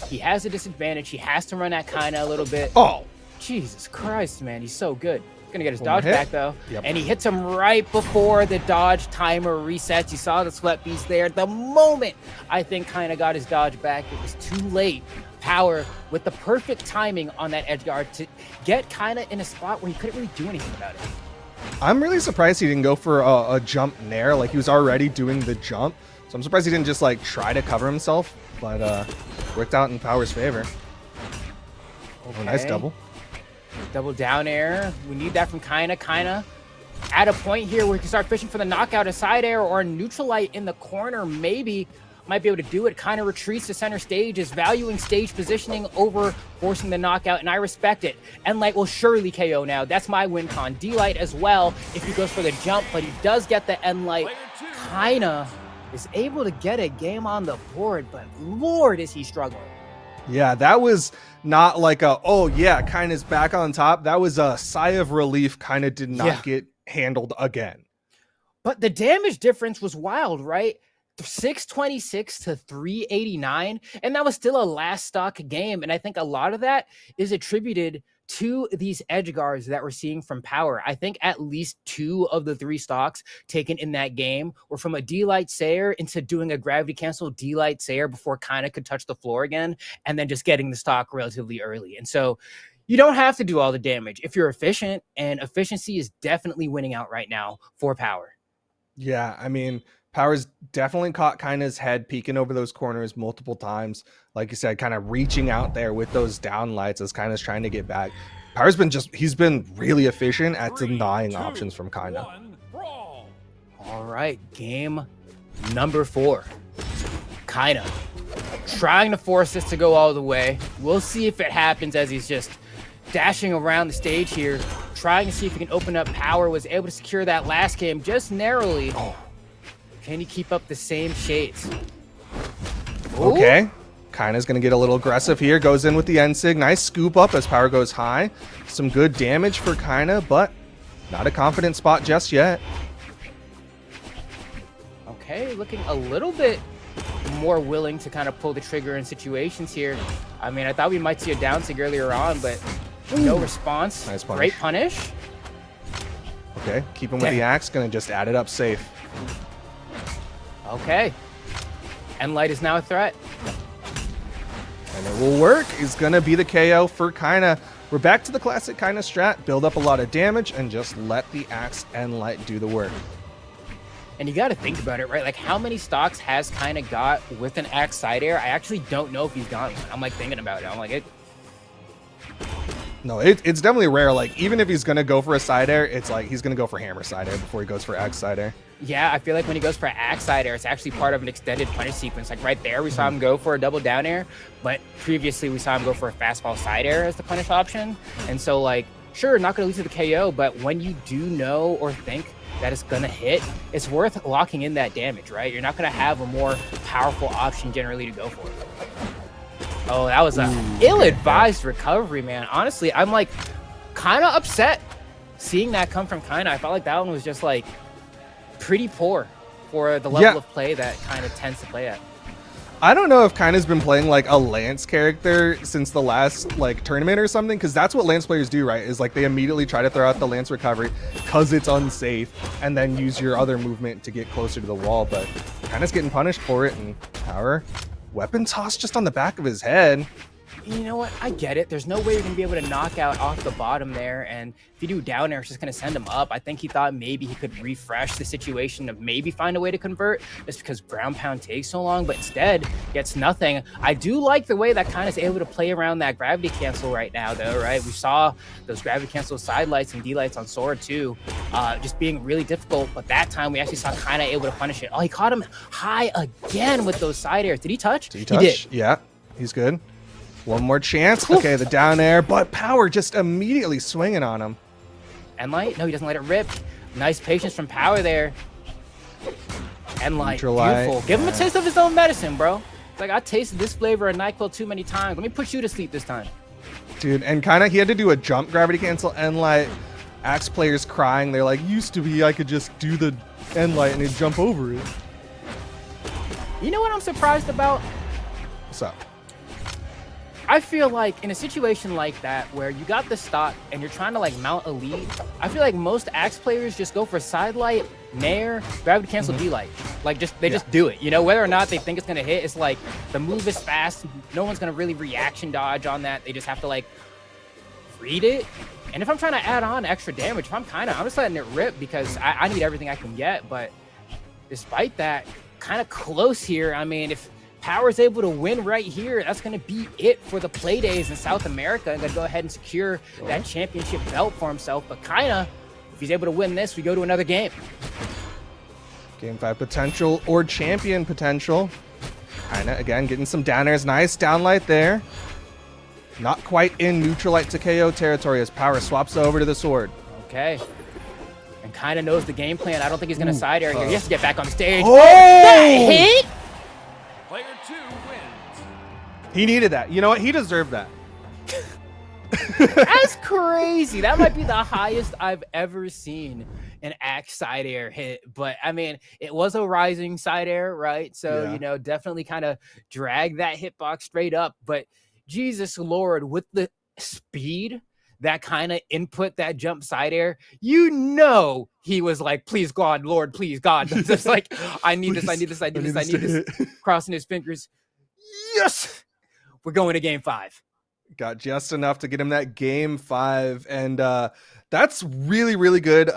He has a disadvantage. He has to run at Kaina a little bit. Oh, Jesus Christ, man, he's so good. Gonna get his dodge hit. back though. Yep. And he hits him right before the dodge timer resets. You saw the sweat beast there. The moment I think Kaina got his dodge back, it was too late. Power with the perfect timing on that edge guard to get Kaina in a spot where he couldn't really do anything about it. I'm really surprised he didn't go for a jump nair. Like, he was already doing the jump, so I'm surprised he didn't just like try to cover himself, but worked out in Power's favor. Okay. Oh, nice double. Double down air. We need that from Kaina. Kaina at a point here where we can start fishing for the knockout, a side air or a neutralite in the corner. Maybe might be able to do it. Kaina retreats to center stage, is valuing stage positioning over forcing the knockout, and I respect it. Enlight will surely KO now. That's my win con. D-Light as well if he goes for the jump, but he does get the Enlight. Kaina is able to get a game on the board, but Lord, is he struggling. Yeah, that was not like a, oh yeah, Kaina's back on top. That was a sigh of relief. Kaina did not get handled again. But the damage difference was wild, right? 626 to 389, and that was still a last stock game. And I think a lot of that is attributed to these edge guards that we're seeing from Power. I think at least 2 of the 3 stocks taken in that game were from a D-Light Sayer into doing a gravity cancel D-Light Sayer before Kaina could touch the floor again, and then just getting the stock relatively early. And so you don't have to do all the damage if you're efficient, and efficiency is definitely winning out right now for Power. Yeah, I mean, Power's definitely caught Kaina's head peeking over those corners multiple times. Like you said, kind of reaching out there with those down lights as Kaina's trying to get back. Power's been he's been really efficient at denying options from Kaina. All right, game number 4. Kaina trying to force this to go all the way. We'll see if it happens as he's just dashing around the stage here, trying to see if he can open up Power. Was able to secure that last game just narrowly. Can he keep up the same shades? Okay. Kaina's going to get a little aggressive here. Goes in with the end sig. Nice scoop up as Power goes high. Some good damage for Kaina, but not a confident spot just yet. Okay, looking a little bit more willing to kind of pull the trigger in situations here. I mean, I thought we might see a down sig earlier on, but no response. Nice punish. Great punish. Okay, keep him with the axe. Going to just add it up safe. Okay. And Light is now a threat. And it will work. Is going to be the KO for Kaina. We're back to the classic Kaina strat. Build up a lot of damage and just let the axe and Light do the work. And you got to think about it, right? Like, how many stocks has Kaina got with an axe side air? I actually don't know if he's got one. I'm like thinking about it. I'm like, No, it's definitely rare. Like, even if he's going to go for a side air, it's like he's going to go for hammer side air before he goes for axe side air. Yeah, I feel like when he goes for axe side air, it's actually part of an extended punish sequence. Like right there, we saw him go for a double down air, but previously we saw him go for a fastball side air as the punish option. And so, like, sure, not going to lead to the KO, but when you do know or think that it's going to hit, it's worth locking in that damage, right? You're not going to have a more powerful option generally to go for. Oh, that was an ill-advised recovery, man. Honestly, I'm like kind of upset seeing that come from Kaina. I felt like that one was just like pretty poor for the level of play that Kaina tends to play at. I don't know if Kaina's been playing like a Lance character since the last like tournament or something, because that's what Lance players do, right? Is like they immediately try to throw out the Lance recovery because it's unsafe and then use your other movement to get closer to the wall. But Kaina's getting punished for it, and Power weapon toss just on the back of his head. You know what? I get it. There's no way you're going to be able to knock out off the bottom there. And if you do down air, it's just going to send him up. I think he thought maybe he could refresh the situation of maybe find a way to convert just because ground pound takes so long, but instead gets nothing. I do like the way that Kaina's able to play around that gravity cancel right now, though, right? We saw those gravity cancel side lights and D-lights on Sword, too, just being really difficult. But that time, we actually saw Kaina able to punish it. Oh, he caught him high again with those side airs. Did he touch? Did he touch? He did. Yeah, he's good. One more chance. Okay, the down air, but Power just immediately swinging on him. And Light? No, he doesn't let it rip. Nice patience from Power there. And Light, beautiful. Give him a taste of his own medicine, bro. It's like, I tasted this flavor of NyQuil too many times. Let me put you to sleep this time. Dude, and Kaina, he had to do a jump gravity cancel, and like Axe players crying. They're like, used to be I could just do the end light and he'd jump over it. You know what I'm surprised about? What's up? I feel like in a situation like that where you got the stock and you're trying to like mount a lead, I feel like most Axe players just go for side light, nair, gravity cancel, D-light. Like they just do it. You know, whether or not they think it's gonna hit, it's like the move is fast. No one's gonna really reaction dodge on that. They just have to like read it. And if I'm trying to add on extra damage, if I'm I'm just letting it rip because I need everything I can get. But despite that, kind of close here. I mean, if Power's able to win right here, that's going to be it for the Playdays in South America. I'm going to go ahead and secure that championship belt for himself. But Kaina, if he's able to win this, we go to another game. Game 5 potential or champion potential. Kaina, again, getting some down airs. Nice downlight there. Not quite in neutral light to KO territory as Power swaps over to the sword. Okay. And Kaina knows the game plan. I don't think he's going to side air here. He has to get back on the stage. Oh! That hit? Player 2 wins. He needed that. You know what? He deserved that. That's crazy. That might be the highest I've ever seen an Axe side air hit. But I mean, it was a rising side air, right? So, you know, definitely kind of drag that hitbox straight up. But Jesus Lord, with the speed that kind of input that jump side air, you know, he was like, please God, Lord, please God. Just like, I need this, I need this, I need this, I need this. Crossing his fingers. Yes, we're going to game 5. Got just enough to get him that game 5. And that's really, really good.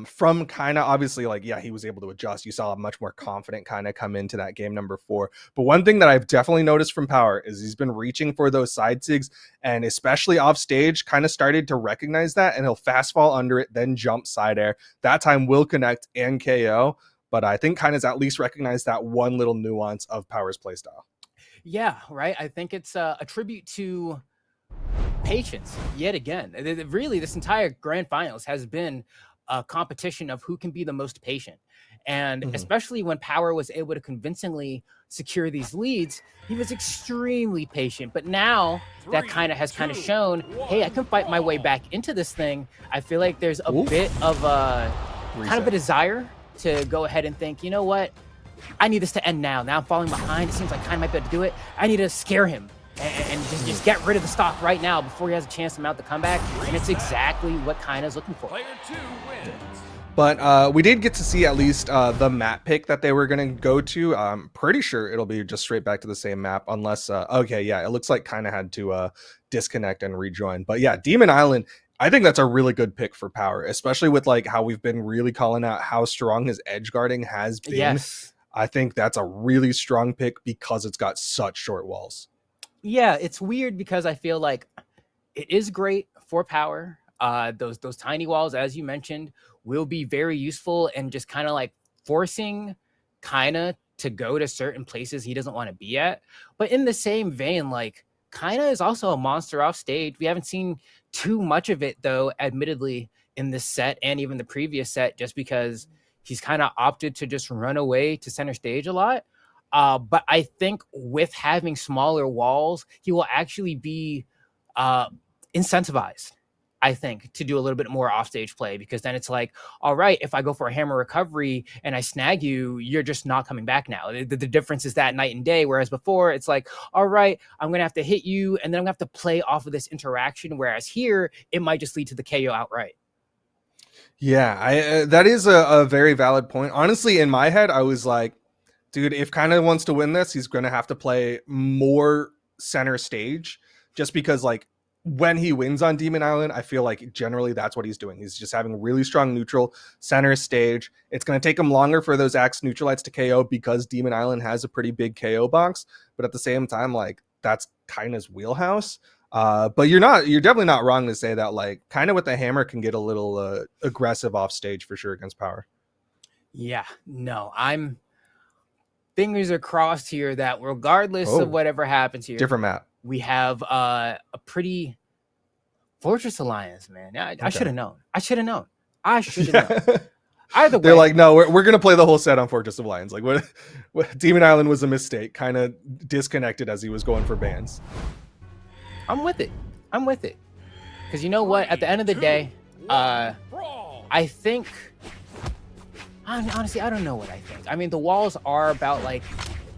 From kind of obviously like, yeah, he was able to adjust. You saw a much more confident kind of come into that game number 4. But one thing that I've definitely noticed from Power is he's been reaching for those side sigs, and especially off stage kind of started to recognize that, and he'll fast fall under it, then jump side air. That time will connect and KO. But I think kind of at least recognize that one little nuance of Power's playstyle. Yeah, right. I think it's a tribute to patience yet again. Really, this entire grand finals has been a competition of who can be the most patient. And especially when Power was able to convincingly secure these leads, he was extremely patient. But now that kind of has shown, hey, I can fight my way back into this thing. I feel like there's a bit of a kind of a desire to go ahead and think, you know what? I need this to end now. Now I'm falling behind. It seems like Kai might be able to do it. I need to scare him and just get rid of the stock right now before he has a chance to mount the comeback. And it's exactly what Kaina's looking for. Player 2 wins. But we did get to see at least the map pick that they were going to go to. I'm pretty sure it'll be just straight back to the same map unless, okay, yeah, it looks like Kaina had to disconnect and rejoin. But yeah, Demon Island, I think that's a really good pick for Power, especially with like how we've been really calling out how strong his edge guarding has been. Yes. I think that's a really strong pick because it's got such short walls. Yeah, it's weird because I feel like it is great for Power. Those tiny walls, as you mentioned, will be very useful and just kind of like forcing Kaina to go to certain places he doesn't want to be at. But in the same vein, like Kaina is also a monster off stage. We haven't seen too much of it though, admittedly, in this set and even the previous set, just because he's kind of opted to just run away to center stage a lot. But I think with having smaller walls, he will actually be incentivized, I think, to do a little bit more offstage play, because then it's like, all right, if I go for a hammer recovery and I snag you, you're just not coming back now. The difference is that night and day, whereas before it's like, all right, I'm going to have to hit you and then I'm going to have to play off of this interaction, whereas here it might just lead to the KO outright. Yeah, that is a very valid point. Honestly, in my head, I was like, dude, if Kaina wants to win this, he's going to have to play more center stage, just because like when he wins on Demon Island, I feel like generally that's what he's doing. He's just having really strong neutral center stage. It's going to take him longer for those axe neutralites to KO because Demon Island has a pretty big KO box. But at the same time, like that's Kaina's wheelhouse. But you're definitely not wrong to say that like kind of with the hammer can get a little aggressive off stage for sure against Power. Yeah, no, I'm fingers are crossed here that regardless of whatever happens here, different map, we have a pretty Fortress Alliance, man. I should have known. I should have known. Either way, they're like, no, we're gonna play the whole set on Fortress Alliance. Like what Demon Island was a mistake, kind of disconnected as he was going for bans. I'm with it. Because you know what? At the end of the day, I think, honestly, I don't know what I think. I mean, the walls are about like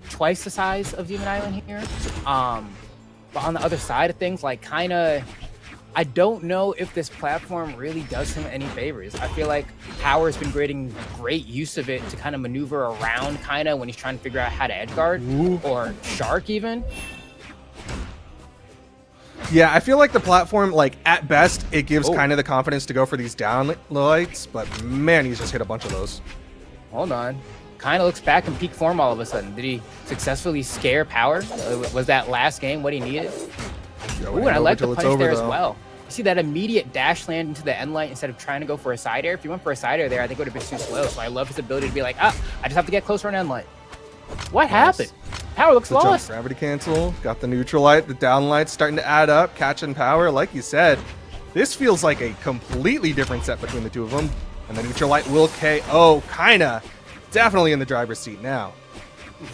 twice the size of Demon Island here. But on the other side of things, like I don't know if this platform really does him any favors. I feel like Power's been getting great use of it to kind of maneuver around when he's trying to figure out how to edge guard or shark even. Yeah, I feel like the platform, like at best, it gives kind of the confidence to go for these down lights, but man, he's just hit a bunch of those. Hold on. Kind of looks back in peak form all of a sudden. Did he successfully scare Power? Was that last game what he needed? Ooh, and I like the punch there as well. You see that immediate dash land into the end light instead of trying to go for a side air? If you went for a side air there, I think it would have been too slow. So I love his ability to be like, I just have to get closer on end light. What happened? Power looks lost. Gravity cancel. Got the neutral light. The down light's starting to add up. Catching Power. Like you said, this feels like a completely different set between the two of them. And the neutral light will KO. Kinda. Definitely in the driver's seat now.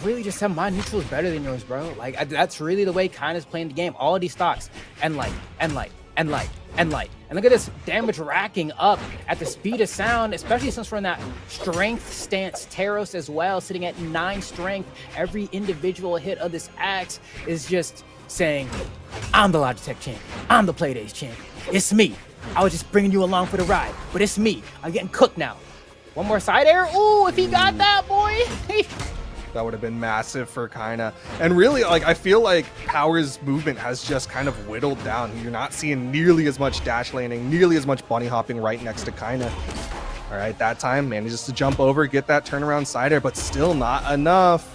Really just said my neutral is better than yours, bro. Like that's really the way Kaina's playing the game. All of these stocks. End light. End light. End light. End light. And look at this damage racking up at the speed of sound, especially since we're in that strength stance. Taros as well, sitting at 9 strength. Every individual hit of this axe is just saying, I'm the Logitech champion. I'm the Playdays champion. It's me. I was just bringing you along for the ride, but it's me. I'm getting cooked now. One more side air. Ooh, if he got that, boy. That would have been massive for Kaina. And really, like, I feel like Power's movement has just kind of whittled down. You're not seeing nearly as much dash landing, nearly as much bunny hopping right next to Kaina. All right, that time manages to jump over, get that turnaround side air, but still not enough.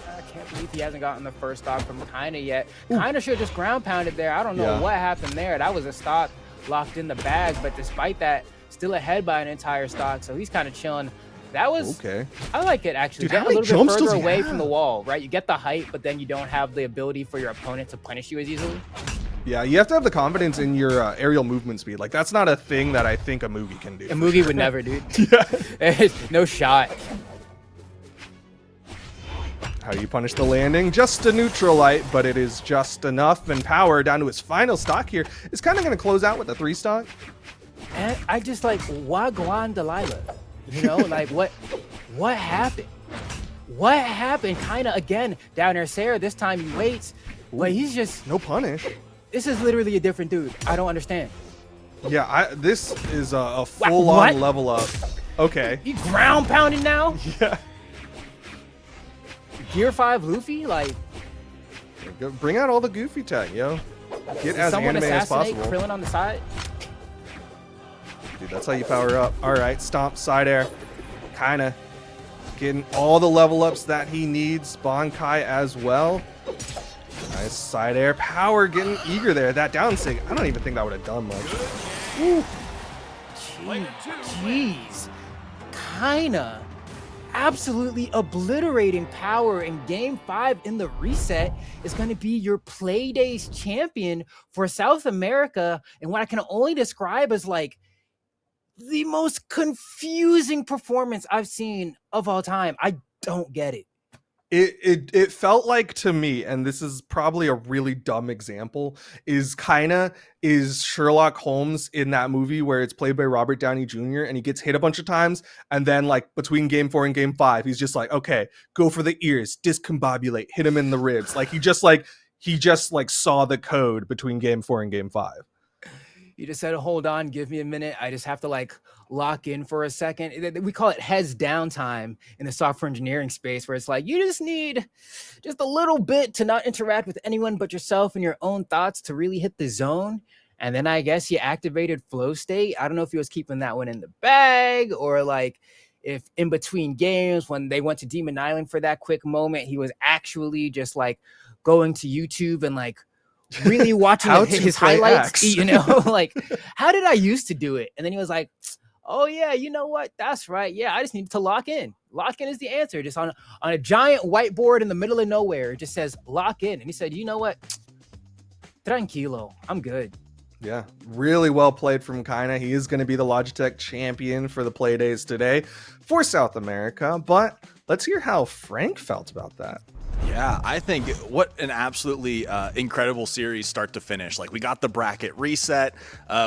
I can't believe he hasn't gotten the first stock from Kaina yet. Kaina should have just ground pounded there. I don't know what happened there. That was a stock locked in the bag, but despite that, still ahead by an entire stock, so he's kind of chilling. That was okay. I like it actually. Dude, get a little bit further away from the wall, right? You get the height, but then you don't have the ability for your opponent to punish you as easily. Yeah, you have to have the confidence in your aerial movement speed. Like, that's not a thing that I think a Mugi can do. A Mugi would never, dude. No shot. How do you punish the landing? Just a neutral light, but it is just enough. And Power, down to his final stock here, is kind of going to close out with a 3 stock. And I just like, Wagwan Delilah. You know, like what happened? What happened? Kinda again, down there, Sarah, this time he waits, but he's just... No punish. This is literally a different dude. I don't understand. Yeah, this is a full-on level up. Okay. He ground pounding now? Yeah. Gear 5 Luffy? Like... Bring out all the goofy tech, yo. Get as anime as possible. Krillin on the side? Dude, that's how you power up. All right, stomp, side air. Kinda getting all the level ups that he needs. Bankai as well. Nice side air. Power getting eager there. That down sig, I don't even think that would have done much. Woo. Jeez. Kinda absolutely obliterating Power in game 5 in the reset is going to be your Playdays champion for South America. And what I can only describe as like the most confusing performance I've seen of all time. I don't get it. It felt like to me, and this is probably a really dumb example, is Sherlock Holmes in that movie where it's played by Robert Downey Jr. and he gets hit a bunch of times, and then like between game 4 and game 5, he's just like, okay, go for the ears, discombobulate, hit him in the ribs. Like he just saw the code between game 4 and game 5. You just said, hold on, give me a minute. I just have to like lock in for a second. We call it heads down time in the software engineering space, where it's like, you just need just a little bit to not interact with anyone but yourself and your own thoughts to really hit the zone. And then I guess you activated flow state. I don't know if he was keeping that one in the bag, or like if in between games when they went to Demon Island for that quick moment, he was actually just like going to YouTube and like really watching his highlights, you know, like, how did I used to do it? And then he was like, oh yeah, you know what? That's right. Yeah, I just need to lock in. Lock in is the answer. Just on a giant whiteboard in the middle of nowhere, it just says lock in. And he said, you know what? Tranquilo, I'm good. Yeah, really well played from Kaina. He is going to be the Logitech champion for the Playdays today for South America. But let's hear how Frank felt about that. Yeah, I think what an absolutely incredible series start to finish. Like, we got the bracket reset.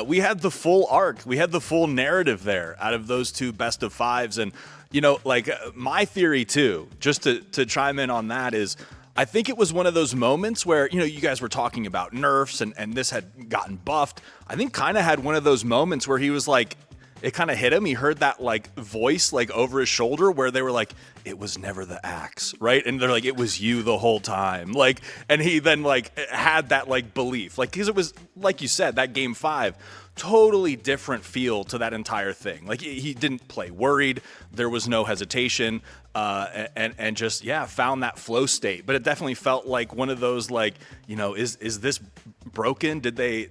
We had the full arc. We had the full narrative there out of those two best of fives. And, you know, like my theory too, just to chime in on that, is I think it was one of those moments where, you know, you guys were talking about nerfs and this had gotten buffed. I think kind of had one of those moments where he was like, it kind of hit him. He heard that like voice like over his shoulder where they were like, it was never the axe, right? And they're like, it was you the whole time. Like, and he then like had that like belief, like, because it was, like you said, that game 5, totally different feel to that entire thing. Like he didn't play worried. There was no hesitation, and just, yeah, found that flow state. But it definitely felt like one of those, like, you know, is this broken? Did they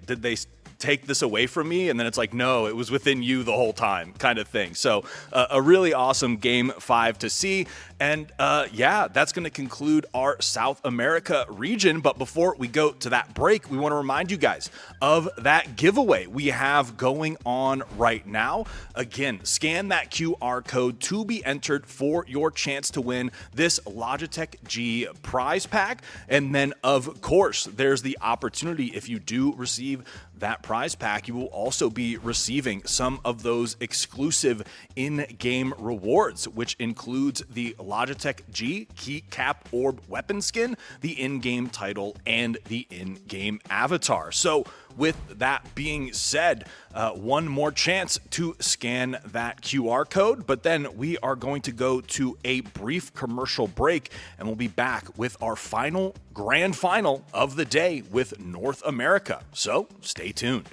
take this away from me? And then it's like, no, it was within you the whole time, kind of thing. So a really awesome game 5 to see. And yeah, that's going to conclude our South America region. But before we go to that break, we want to remind you guys of that giveaway we have going on right now. Again, scan that QR code to be entered for your chance to win this Logitech G prize pack. And then, of course, there's the opportunity, if you do receive that prize pack, you will also be receiving some of those exclusive in-game rewards, which includes the Logitech G keycap orb weapon skin, the in-game title, and the in-game avatar. So with that being said, one more chance to scan that QR code, but then we are going to go to a brief commercial break, and we'll be back with our final grand final of the day with North America. So stay tuned.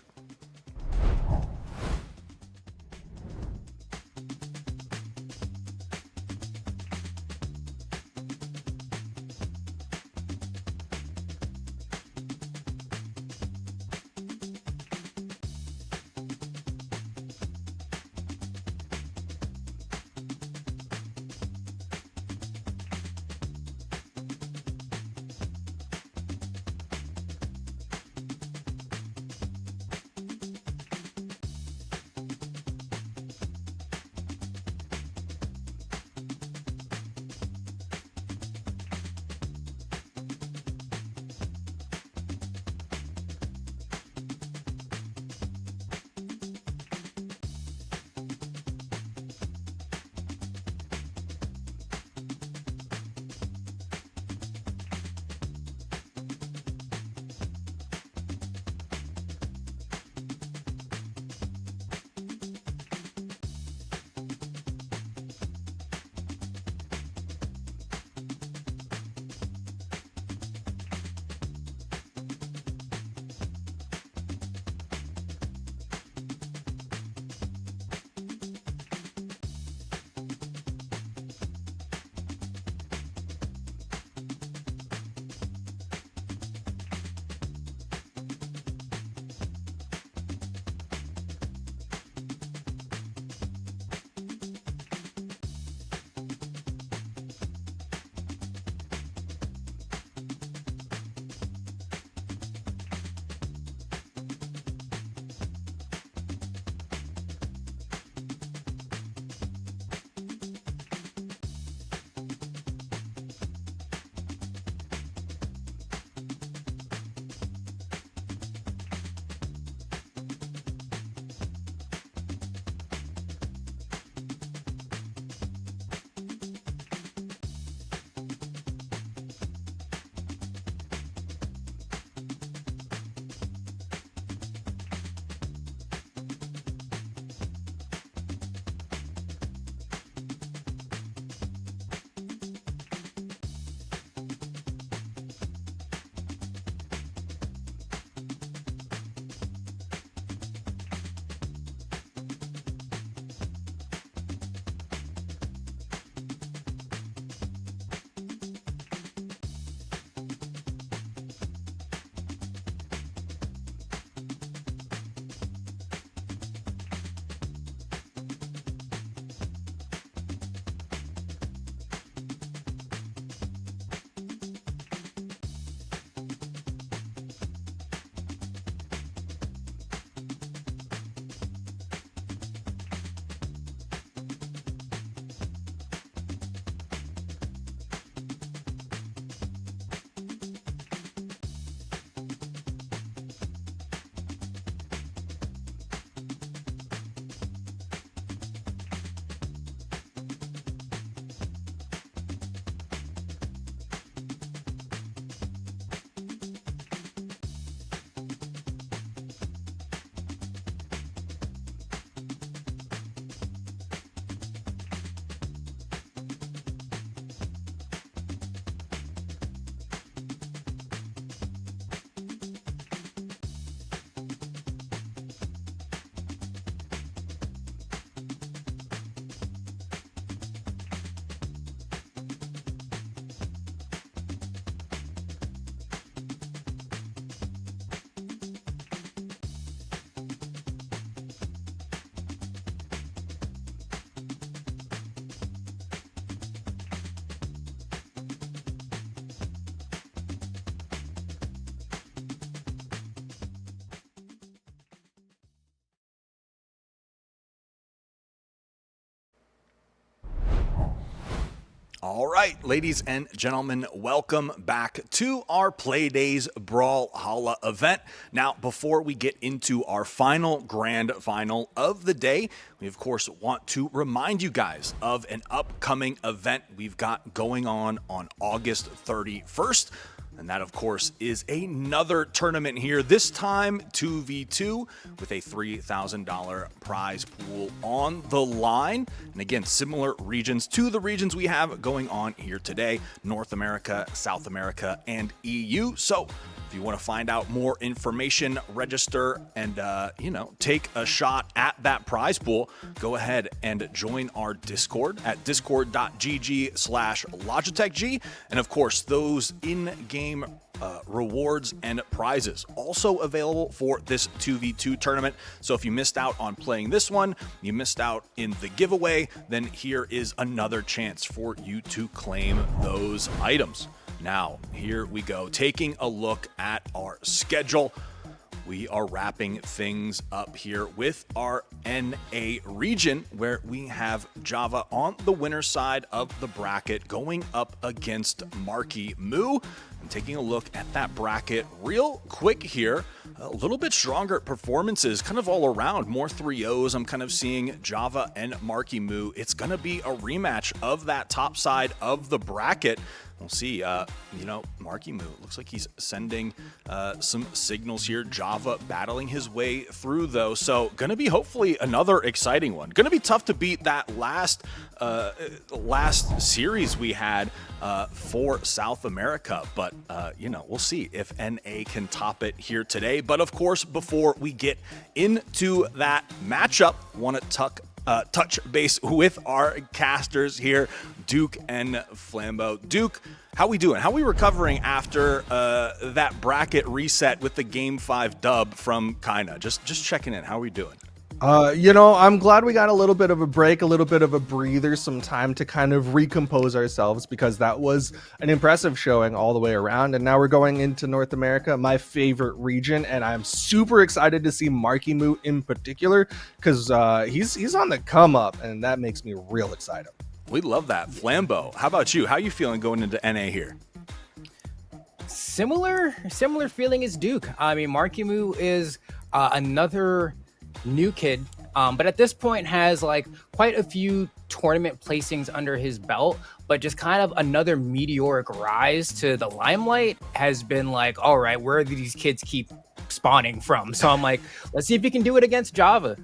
All right, ladies and gentlemen, welcome back to our Playdays Brawlhalla event. Now, before we get into our final grand final of the day, we of course want to remind you guys of an upcoming event we've got going on August 31st. And that, of course, is another tournament here, this time 2v2 with a $3,000 prize pool on the line. And again, similar regions to the regions we have going on here today, North America, South America, and EU. So if you want to find out more information, register, and, take a shot at that prize pool, go ahead and join our Discord at discord.gg/LogitechG. And of course, those in-game rewards and prizes also available for this 2v2 tournament. So if you missed out on playing this one, you missed out in the giveaway, then here is another chance for you to claim those items. Now, here we go. Taking a look at our schedule, we are wrapping things up here with our NA region, where we have Java on the winner side of the bracket going up against Marky Moo. I'm taking a look at that bracket real quick here. A little bit stronger performances kind of all around, more 3-0s. I'm kind of seeing Java and Marky Moo. It's going to be a rematch of that top side of the bracket. We'll see. Marky Moo looks like he's sending some signals here. Java battling his way through, though. So going to be hopefully another exciting one. Going to be tough to beat that last series we had for South America. But, we'll see if NA can top it here today. But, of course, before we get into that matchup, want to touch base with our casters here, Duke and Flambeau. Duke, how we doing? How we recovering after that bracket reset with the Game 5 dub from Kaina? Just checking in. How are we doing? I'm glad we got a little bit of a break, a little bit of a breather, some time to kind of recompose ourselves, because that was an impressive showing all the way around. And now we're going into North America, my favorite region, and I'm super excited to see Marky Moo in particular, because he's on the come up, and that makes me real excited. We love that. Flambeau, how about you? How are you feeling going into NA here? Similar feeling as Duke. I mean, Marky Moo is another new kid, but at this point has like quite a few tournament placings under his belt, but just kind of another meteoric rise to the limelight has been like, all right, where do these kids keep spawning from? So I'm like, let's see if he can do it against Java.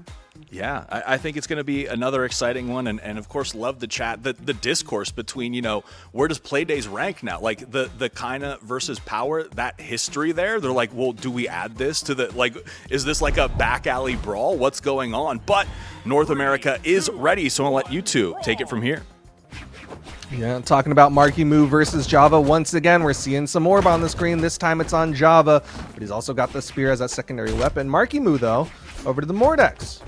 Yeah, I think it's going to be another exciting one. And of course, love the chat, the discourse between, where does Playdays rank now? Like the Kaina versus Power, that history there. They're like, well, do we add this to is this like a back alley brawl? What's going on? But North America is ready. So I'll let you two take it from here. Yeah, talking about Marky Moo versus Java. Once again, we're seeing some orb on the screen. This time it's on Java, but he's also got the spear as a secondary weapon. Marky Moo, though, over to the Mordex.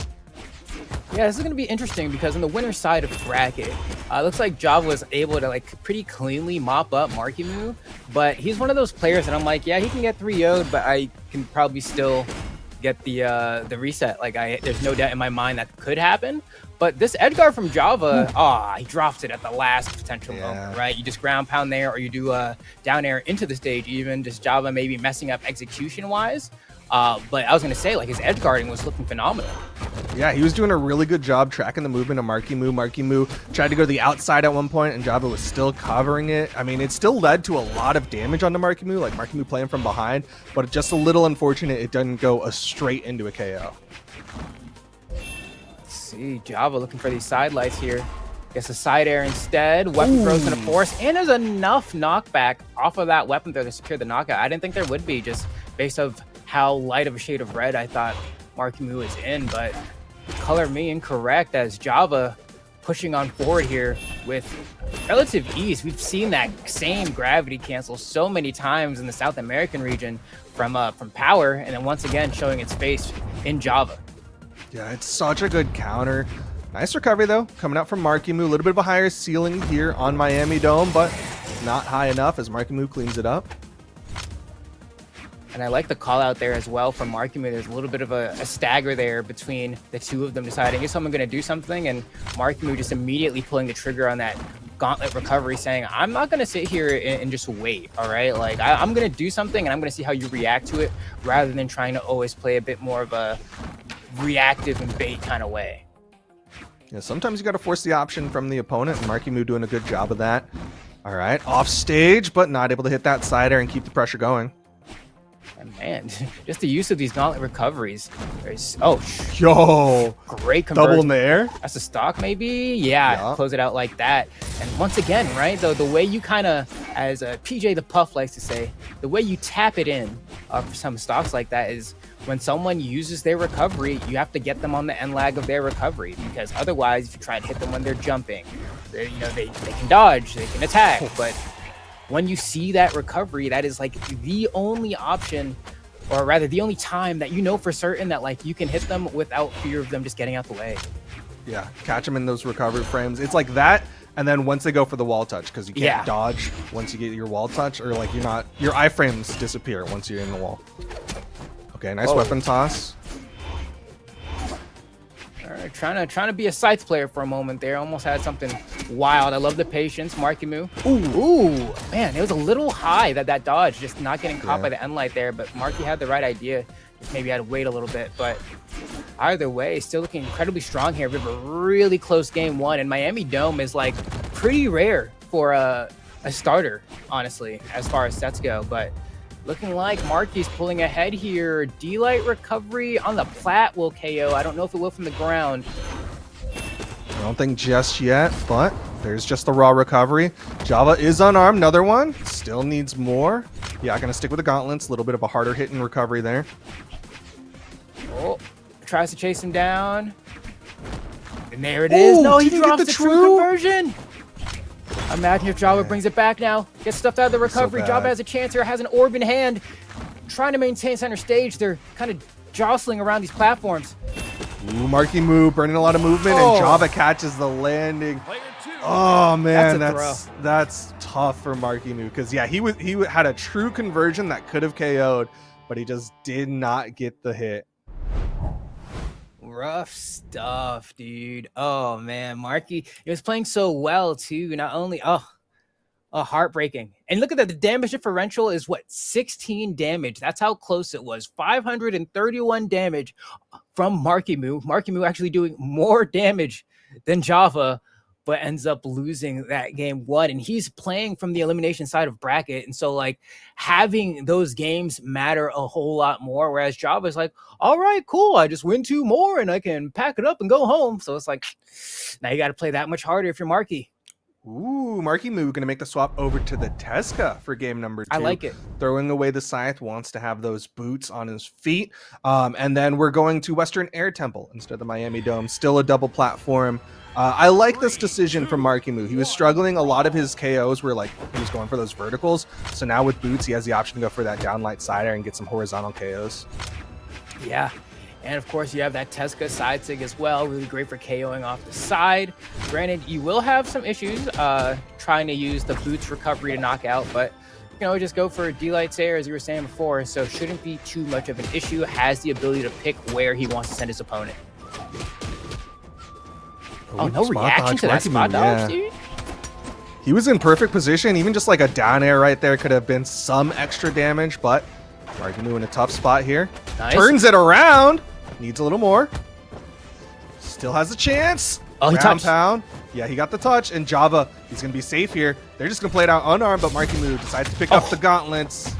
Yeah, this is going to be interesting because on the winner's side of the bracket, it looks like Java was able to pretty cleanly mop up Marky Moo, but he's one of those players that I'm like, yeah, he can get 3-0'd, but I can probably still get the reset. There's no doubt in my mind that could happen. But this Edgar from Java, he drops it at the last potential moment, right? You just ground pound there, or you do a down air into the stage even, just Java maybe messing up execution-wise. But I was going to say, his edge guarding was looking phenomenal. Yeah, he was doing a really good job tracking the movement of Marky Moo. Marky Moo tried to go to the outside at one point, and Java was still covering it. I mean, it still led to a lot of damage onto Marky Moo, Marky Moo playing from behind, but just a little unfortunate it doesn't go straight into a KO. Let's see, Java looking for these side lights here. Gets a side air instead. Weapon throws into force, and there's enough knockback off of that weapon throw to secure the knockout. I didn't think there would be, just based off how light of a shade of red I thought Marky Moo was in, but color me incorrect as Java pushing on forward here with relative ease. We've seen that same gravity cancel so many times in the South American region from Power, and then once again showing its face in Java. Yeah, it's such a good counter. Nice recovery though, coming out from Marky Moo. A little bit of a higher ceiling here on Miami Dome, but not high enough as Marky Moo cleans it up. And I like the call out there as well from Marky Moo. There's a little bit of a stagger there between the two of them deciding, is someone going to do something? And Marky Moo just immediately pulling the trigger on that gauntlet recovery, saying, I'm not going to sit here and just wait, all right? Like, I'm going to do something, and I'm going to see how you react to it, rather than trying to always play a bit more of a reactive and bait kind of way. Yeah, sometimes you got to force the option from the opponent, and Marky Moo doing a good job of that. All right, off stage, but not able to hit that side air and keep the pressure going. And man, just the use of these gauntlet recoveries. Oh, yo, great conversion. Double in the air. That's a stock, maybe? Yeah, close it out like that. And once again, right, the way you kind of, as PJ the Puff likes to say, the way you tap it in for some stocks like that is when someone uses their recovery, you have to get them on the end lag of their recovery, because otherwise, if you try to hit them when they're jumping, they can dodge, they can attack, but when you see that recovery, that is like the only option, or rather the only time that you know for certain that like you can hit them without fear of them just getting out the way. Yeah, catch them in those recovery frames. It's like that, and then once they go for the wall touch, because you can't dodge once you get your wall touch, or like your iframes disappear once you're in the wall. Okay, nice weapon toss. All right, trying to be a Scythe player for a moment there. Almost had something wild. I love the patience, Marky Moo. Ooh, man, it was a little high, that dodge, just not getting caught by the end light there. But Marky had the right idea. Just maybe had to wait a little bit. But either way, still looking incredibly strong here. We have a really close game one, and Miami Dome is like pretty rare for a starter, honestly, as far as sets go. But looking like Marky's pulling ahead here. D-Light recovery on the plat will KO. I don't know if it will from the ground. I don't think just yet, but there's just the raw recovery. Java is unarmed. Another one. Still needs more. Yeah, gonna stick with the gauntlets. A little bit of a harder hitting recovery there. Oh, tries to chase him down. And there it is. No, he drops the true conversion. Imagine if Java brings it back now. Gets stuffed out of the recovery. So Java has a chance here. Has an orb in hand. Trying to maintain center stage. They're kind of jostling around these platforms. Ooh, Marky Moo burning a lot of movement, and Java catches the landing. Oh man, that's tough for Marky Moo, because yeah, he had a true conversion that could have KO'd, but he just did not get the hit. Rough stuff, dude. Oh man, Marky, he was playing so well too. Not only heartbreaking. And look at that, the damage differential is what, 16 damage. That's how close it was. 531 damage from Marky Moo. Marky Moo actually doing more damage than Java, but ends up losing that game one. And he's playing from the elimination side of bracket. And so like having those games matter a whole lot more. Whereas Java's like, all right, cool. I just win 2 more and I can pack it up and go home. So it's like, now you got to play that much harder if you're Marky. Ooh, Marky Moo gonna make the swap over to the Tesca for game number 2. I like it. Throwing away the Scythe, wants to have those boots on his feet. And then we're going to Western Air Temple instead of the Miami Dome. Still a double platform. I like this decision from Marky Moo. He was struggling. A lot of his KOs were like, he was going for those verticals. So now with boots, he has the option to go for that downlight side air and get some horizontal KOs. Yeah. And of course, you have that Tesca side sig as well. Really great for KOing off the side. Granted, you will have some issues trying to use the boots recovery to knock out, but you can always just go for D-Light's air, as you were saying before, so shouldn't be too much of an issue. Has the ability to pick where he wants to send his opponent. Oh, no reaction to that spot dodge, dude. He was in perfect position. Even just like a down air right there could have been some extra damage, but Marky Moo in a tough spot here. Nice. Turns it around. Needs a little more. Still has a chance. Oh, he touched. Pound. Yeah, he got the touch. And Java, he's going to be safe here. They're just going to play it out unarmed, but Marky Moo decides to pick up the gauntlets.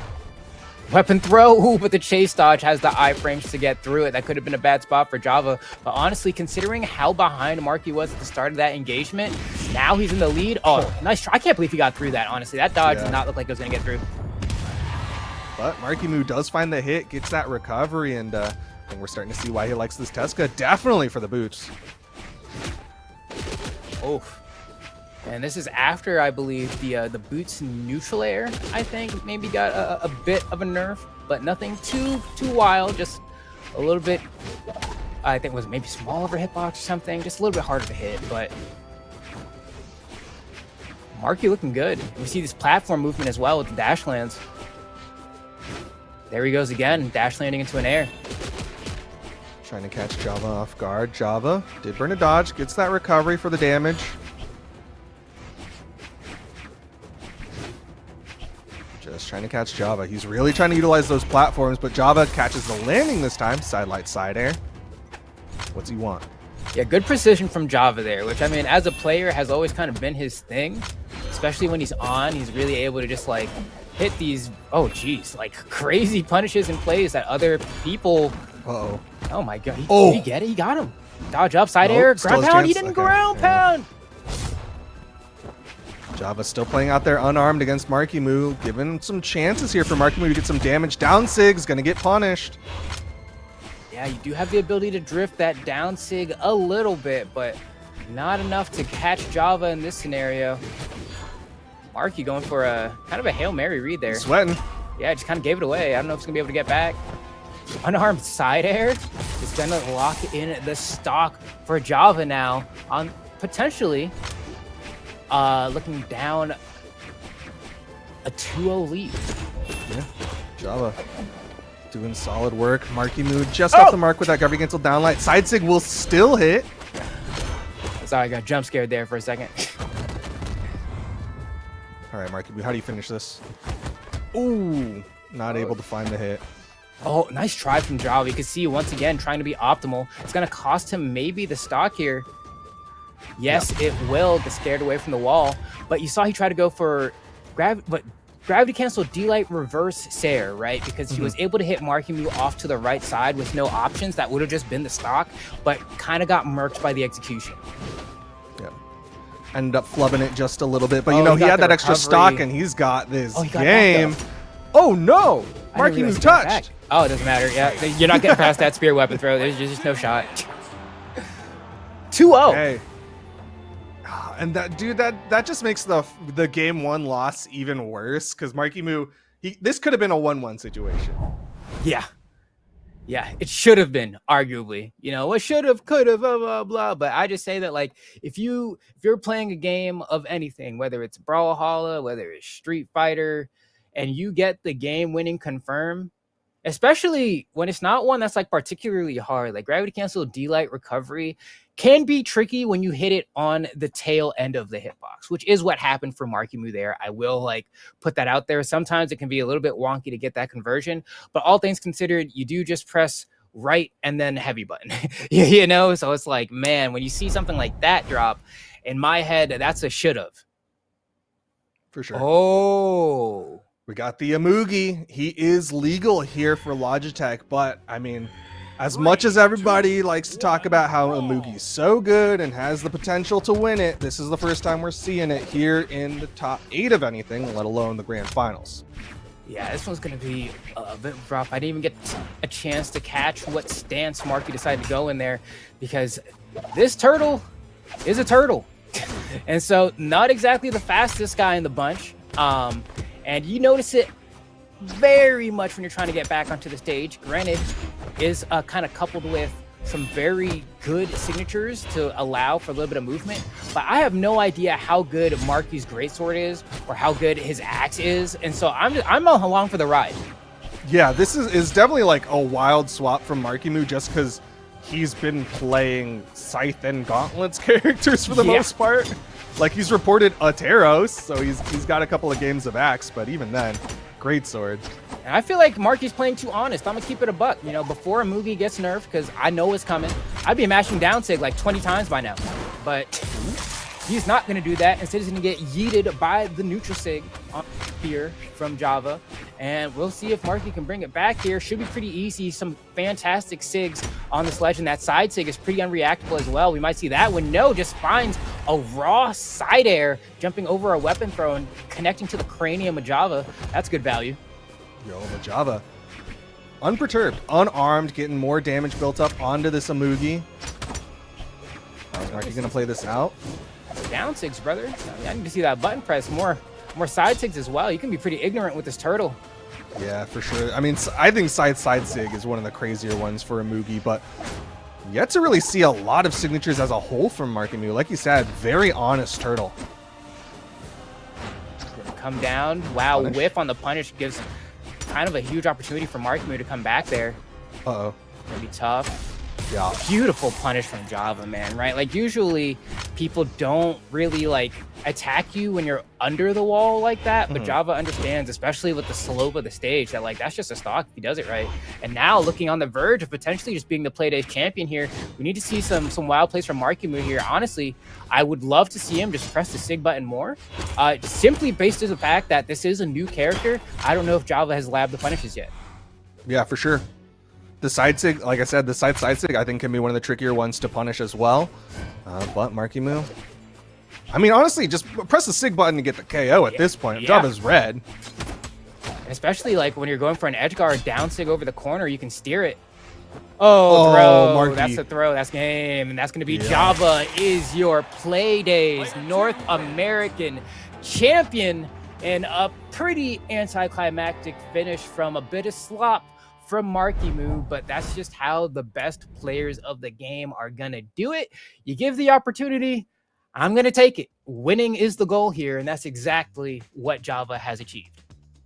Weapon throw. Ooh, but the chase dodge has the iframes to get through it. That could have been a bad spot for Java. But honestly, considering how behind Marky was at the start of that engagement, now he's in the lead. Oh, nice try. I can't believe he got through that, honestly. That dodge did not look like it was going to get through. But Marky Moo does find the hit, gets that recovery, and I think we're starting to see why he likes this Tesca. Definitely for the boots. Oh, and this is after, I believe, the boots neutral air, I think, maybe got a bit of a nerf, but nothing too wild. Just a little bit, I think it was maybe small of a hitbox or something. Just a little bit harder to hit, but Marky looking good. We see this platform movement as well with the dash lands. There he goes again, dash landing into an air. Trying to catch Java off guard. Java did burn a dodge, gets that recovery for the damage. He's trying to catch Java. He's really trying to utilize those platforms, but Java catches the landing this time. Side light, side air. What's he want? Yeah, good precision from Java there, which I mean, as a player, has always kind of been his thing. Especially when he's on, he's really able to just like hit these, oh geez, like crazy punishes and plays that other people. Uh-oh. Oh my god, Oh. Did he get it? He got him. Dodge up, side Nope, air, still ground his pound. He chance. didn't Okay, ground yeah. pound. Java still playing out there unarmed against Markimu, giving him some chances here for Markimu to get some damage. Down Sig's gonna get punished. Yeah, you do have the ability to drift that down sig a little bit, but not enough to catch Java in this scenario. Marky going for a kind of a Hail Mary read there. Sweating. Yeah, just kind of gave it away. I don't know if it's gonna be able to get back. Unarmed side air is gonna lock in the stock for Java now on potentially looking down a 2-0 lead. Yeah, Java doing solid work. Markimu just off the mark with that gravity cancel downlight. Side Sig will still hit. Sorry, I got jump scared there for a second. All right, Markimu, how do you finish this? Ooh, not able to find the hit. Oh, nice try from Java. You can see once again trying to be optimal. It's gonna cost him maybe the stock here. Yes, it will get scared away from the wall, but you saw he tried to go for gravity cancel D-Light reverse Sair, right? Because he was able to hit Markimu off to the right side with no options. That would have just been the stock, but kind of got murked by the execution. Yeah. Ended up flubbing it just a little bit, but Oh, you know, he he got had the that extra recovery. stock and he's got this Oh, he got game. back, Oh no! I didn't realize Markimu he got back. touched. Oh, it doesn't matter. Yeah, you're not getting past that spear weapon throw. There's just no shot. 2-0. Hey. And that dude, that just makes the game one loss even worse because Markimu, this could have been a 1-1 situation. Yeah. Yeah, it should have been, arguably. You know, it should have, could have, blah, blah, blah. But I just say that, like, if you're playing a game of anything, whether it's Brawlhalla, whether it's Street Fighter, and you get the game-winning confirm, especially when it's not one that's, like, particularly hard, like Gravity Cancel D-Light Recovery can be tricky when you hit it on the tail end of the hitbox, which is what happened for Markimu there. I will like put that out there. Sometimes it can be a little bit wonky to get that conversion, but all things considered, you do just press right and then heavy button, you know? So it's like, man, when you see something like that drop, in my head, that's a should've. For sure. Oh. We got the Amugi. He is legal here for Logitech, but I mean, as much as everybody likes to talk about how Amugi's so good and has the potential to win it, this is the first time we're seeing it here in the top 8 of anything, let alone the grand finals. Yeah, this one's going to be a bit rough. I didn't even get a chance to catch what stance Marky decided to go in there because this turtle is a turtle. And so not exactly the fastest guy in the bunch. And you notice it very much when you're trying to get back onto the stage. Granted, is kind of coupled with some very good signatures to allow for a little bit of movement, but I have no idea how good Marky's greatsword is or how good his axe is, and so I'm along for the ride. Yeah, this is definitely like a wild swap from Markimu just because he's been playing Scythe and Gauntlets characters for the most part. Like he's reported a Taros, so he's got a couple of games of axe, but even then, great sword. And I feel like Marky's playing too honest. I'm gonna keep it a buck. You know, before Amugi gets nerfed, because I know it's coming, I'd be mashing down Sig like 20 times by now. But he's not gonna do that. Instead, he's gonna get yeeted by the neutral Sig here from Java. And we'll see if Marky can bring it back here. Should be pretty easy. Some fantastic Sigs on this legend. That side Sig is pretty unreactable as well. We might see that one. No, just finds a raw side air, jumping over a weapon throw and connecting to the cranium of Java. That's good value. Yo, but Java, unperturbed, unarmed, getting more damage built up onto this Amugi. Is Marky gonna play this out? Down Sigs, brother. I need to see that button press. More side Sigs as well. You can be pretty ignorant with this turtle. Yeah, for sure. I mean, I think side Sig is one of the crazier ones for Amugi, but yet to really see a lot of signatures as a whole from Markimu. Like you said, very honest turtle. Come down. Wow, Punish. whiff on the punish gives kind of a huge opportunity for Markimu to come back there. Uh-oh. Gonna be tough. Yeah. Beautiful punish from Java, man, right? Like, usually people don't really like attack you when you're under the wall like that, but Java understands, especially with the slope of the stage, that like that's just a stock if he does it right. And now looking on the verge of potentially just being the Playdays champion here, we need to see some wild plays from Markimu here. Honestly, I would love to see him just press the SIG button more, simply based on the fact that this is a new character. I don't know if Java has labbed the punishes yet. Yeah, for sure. The side sig, like I said, the side sig I think can be one of the trickier ones to punish as well. But Markimu, I mean, honestly, just press the sig button to get the KO at this point. Yeah. Java's red. And especially like when you're going for an edge guard down sig over the corner, you can steer it. Oh, throw. Marky. That's a throw. That's game. And that's going to be Java is your Playdays North American champion. And a pretty anticlimactic finish from a bit of slop from Markimu, but that's just how the best players of the game are gonna do it. You give the opportunity, I'm gonna take it. Winning is the goal here, and that's exactly what Java has achieved.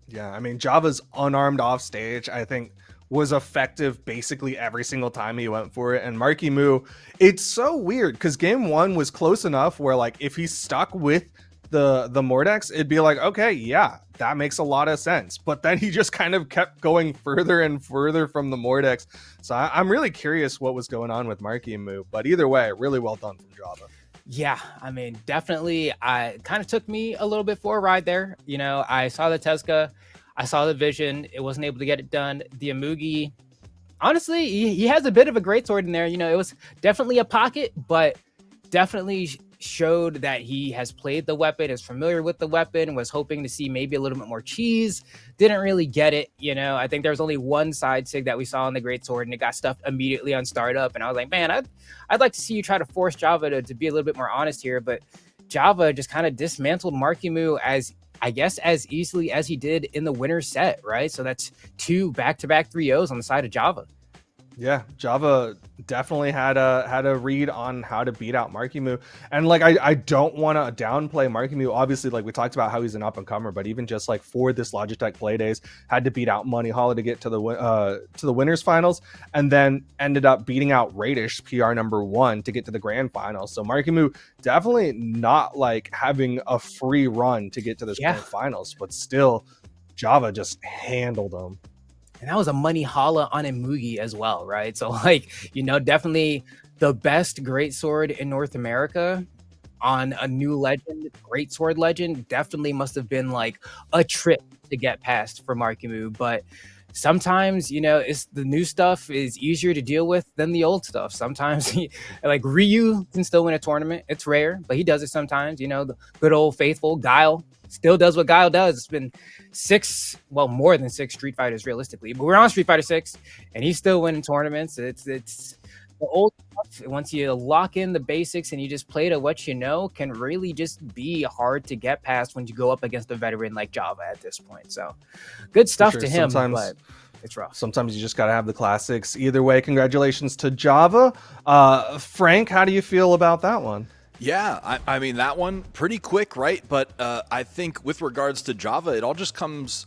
Yeah, I mean, Java's unarmed off stage, I think, was effective basically every single time he went for it. And Markimu, it's so weird because game one was close enough where like if he stuck with the Mordex, it'd be like, okay, yeah, that makes a lot of sense. But then he just kind of kept going further and further from the Mordex. So I'm really curious what was going on with Markimu. But either way, really well done from Java. Yeah, I mean, definitely, it kind of took me a little bit for a ride there. You know, I saw the Tezuka, I saw the Vision, it wasn't able to get it done. The Amugi, honestly, he has a bit of a greatsword in there. You know, it was definitely a pocket, but definitely showed that he has played the weapon, is familiar with the weapon, was hoping to see maybe a little bit more cheese. Didn't really get it. You know, I think there was only one side sig that we saw on the greatsword, and it got stuffed immediately on startup. And I was like, man, I'd like to see you try to force Java to be a little bit more honest here. But Java just kind of dismantled Markimu as, I guess, as easily as he did in the winner's set, right? So that's 2 back-to-back 3-0s on the side of Java. Yeah, Java definitely had a read on how to beat out Markimu. And like I don't want to downplay Markimu. Obviously, like we talked about how he's an up-and-comer, but even just like for this Logitech Playdays, had to beat out Money Holla to get to the winners finals, and then ended up beating out Radish PR #1 to get to the grand finals. So Markimu definitely not like having a free run to get to this grand finals, but still Java just handled him. And that was a Money Holla on a Mugi as well, right? So, like, you know, definitely the best greatsword in North America on a new legend, greatsword legend, definitely must have been like a trip to get past for Markimu. But sometimes, you know, it's the new stuff is easier to deal with than the old stuff. Sometimes, like Ryu can still win a tournament. It's rare, but he does it sometimes. You know, the good old faithful Guile still does what Guile does. It's been 6, well, more than 6 Street Fighters realistically, but we're on Street Fighter 6 and he's still winning tournaments. It's the old stuff. Once you lock in the basics and you just play to what you know, can really just be hard to get past when you go up against a veteran like Java at this point. So good stuff to him, but it's rough. Sometimes you just got to have the classics. Either way, congratulations to Java. Frank, how do you feel about that one? Yeah, I mean, that one pretty quick, right? But I think with regards to Java, it all just comes,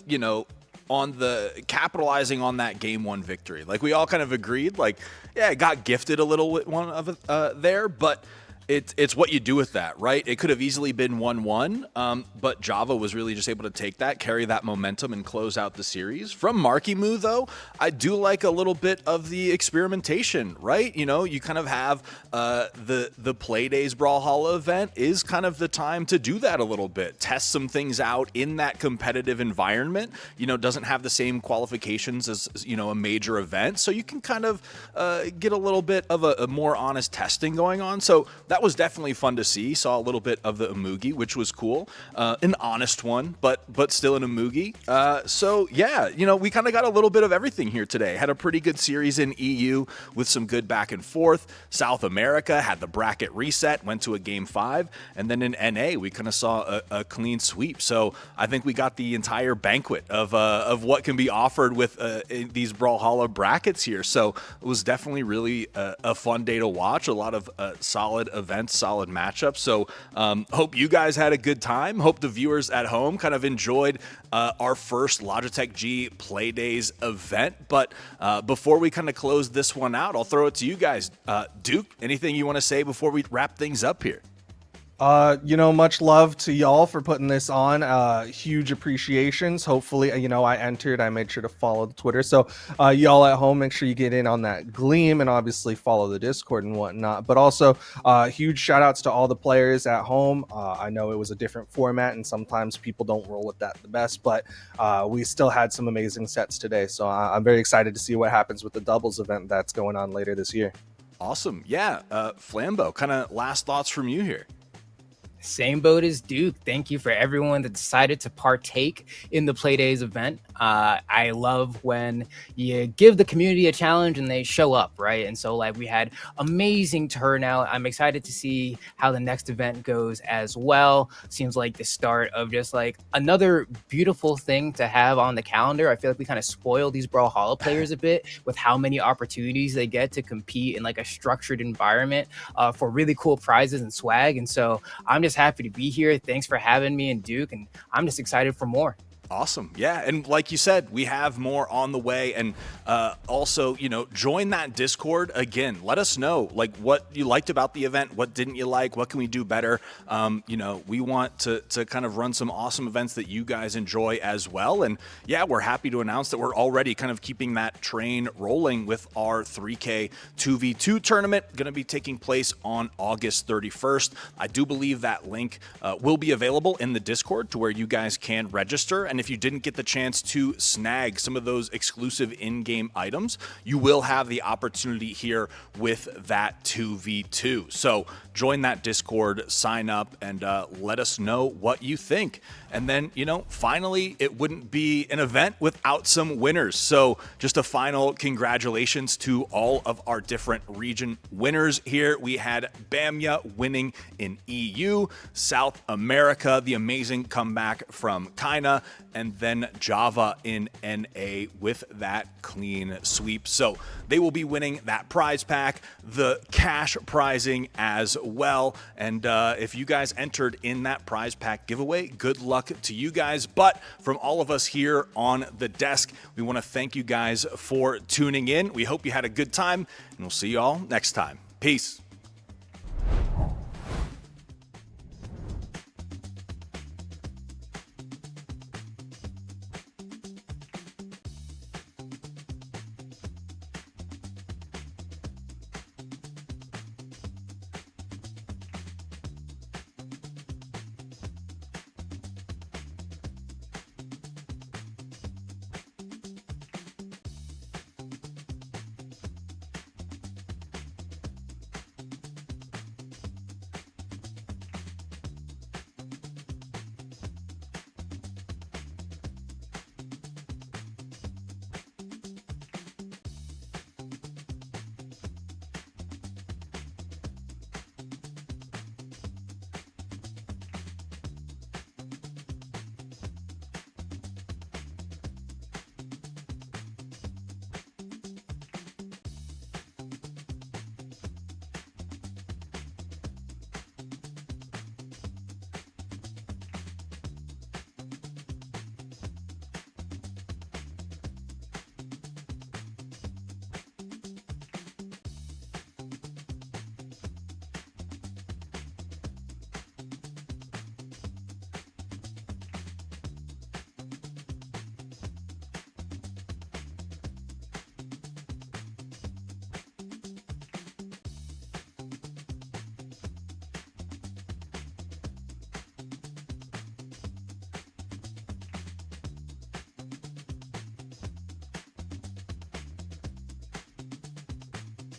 you know, on the capitalizing on that game one victory. Like we all kind of agreed, like, yeah, it got gifted a little with one of it there, but it's what you do with that, right? It could have easily been 1-1, but Java was really just able to take that, carry that momentum, and close out the series. From Markimu, though, I do like a little bit of the experimentation, right? You know, you kind of have the Playdays Brawlhalla event is kind of the time to do that a little bit, test some things out in that competitive environment. You know, doesn't have the same qualifications as, you know, a major event, so you can kind of get a little bit of a more honest testing going on. So that was definitely fun to see. Saw a little bit of the Amugi, which was cool. An honest one, but still an Amugi. So yeah, you know, we kind of got a little bit of everything here today. Had a pretty good series in EU with some good back and forth. South America had the bracket reset, went to a game 5, and then in NA we kind of saw a clean sweep. So I think we got the entire banquet of what can be offered with these Brawlhalla brackets here. So it was definitely really a fun day to watch. A lot of solid events events, solid matchups. So hope you guys had a good time. Hope the viewers at home kind of enjoyed our first Logitech G Playdays event. But before we kind of close this one out, I'll throw it to you guys. Duke, anything you want to say before we wrap things up here? Much love to y'all for putting this on. Huge appreciations. Hopefully, I entered. I made sure to follow the Twitter. So y'all at home, make sure you get in on that Gleam and obviously follow the Discord and whatnot. But also huge shout outs to all the players at home. I know it was a different format and sometimes people don't roll with that the best, but we still had some amazing sets today. So I'm very excited to see what happens with the doubles event that's going on later this year. Awesome. Yeah. Flambeau, kind of last thoughts from you here. Same boat as Duke. Thank you for everyone that decided to partake in the Playdays event. I love when you give the community a challenge and they show up, right? And so we had amazing turnout. I'm excited to see how the next event goes as well. Seems like the start of just another beautiful thing to have on the calendar. I feel like we kind of spoil these Brawlhalla players a bit with how many opportunities they get to compete in a structured environment for really cool prizes and swag. And so I'm just happy to be here. Thanks for having me and Duke, and I'm just excited for more. Awesome. Yeah. And like you said, we have more on the way. And also, join that Discord. Again, let us know what you liked about the event. What didn't you like? What can we do better? We want to kind of run some awesome events that you guys enjoy as well. And yeah, we're happy to announce that we're already kind of keeping that train rolling with our 3K 2v2 tournament going to be taking place on August 31st. I do believe that link will be available in the Discord to where you guys can register. And if you didn't get the chance to snag some of those exclusive in-game items, you will have the opportunity here with that 2v2. So join that Discord, sign up, and let us know what you think. And then, finally, it wouldn't be an event without some winners. So just a final congratulations to all of our different region winners here. We had Bamya winning in EU, South America, the amazing comeback from Kaina, and then Java in NA with that clean sweep. So they will be winning that prize pack, the cash prizing as well. And if you guys entered in that prize pack giveaway, good luck to you guys. But from all of us here on the desk, we want to thank you guys for tuning in. We hope you had a good time, and we'll see you all next time. Peace.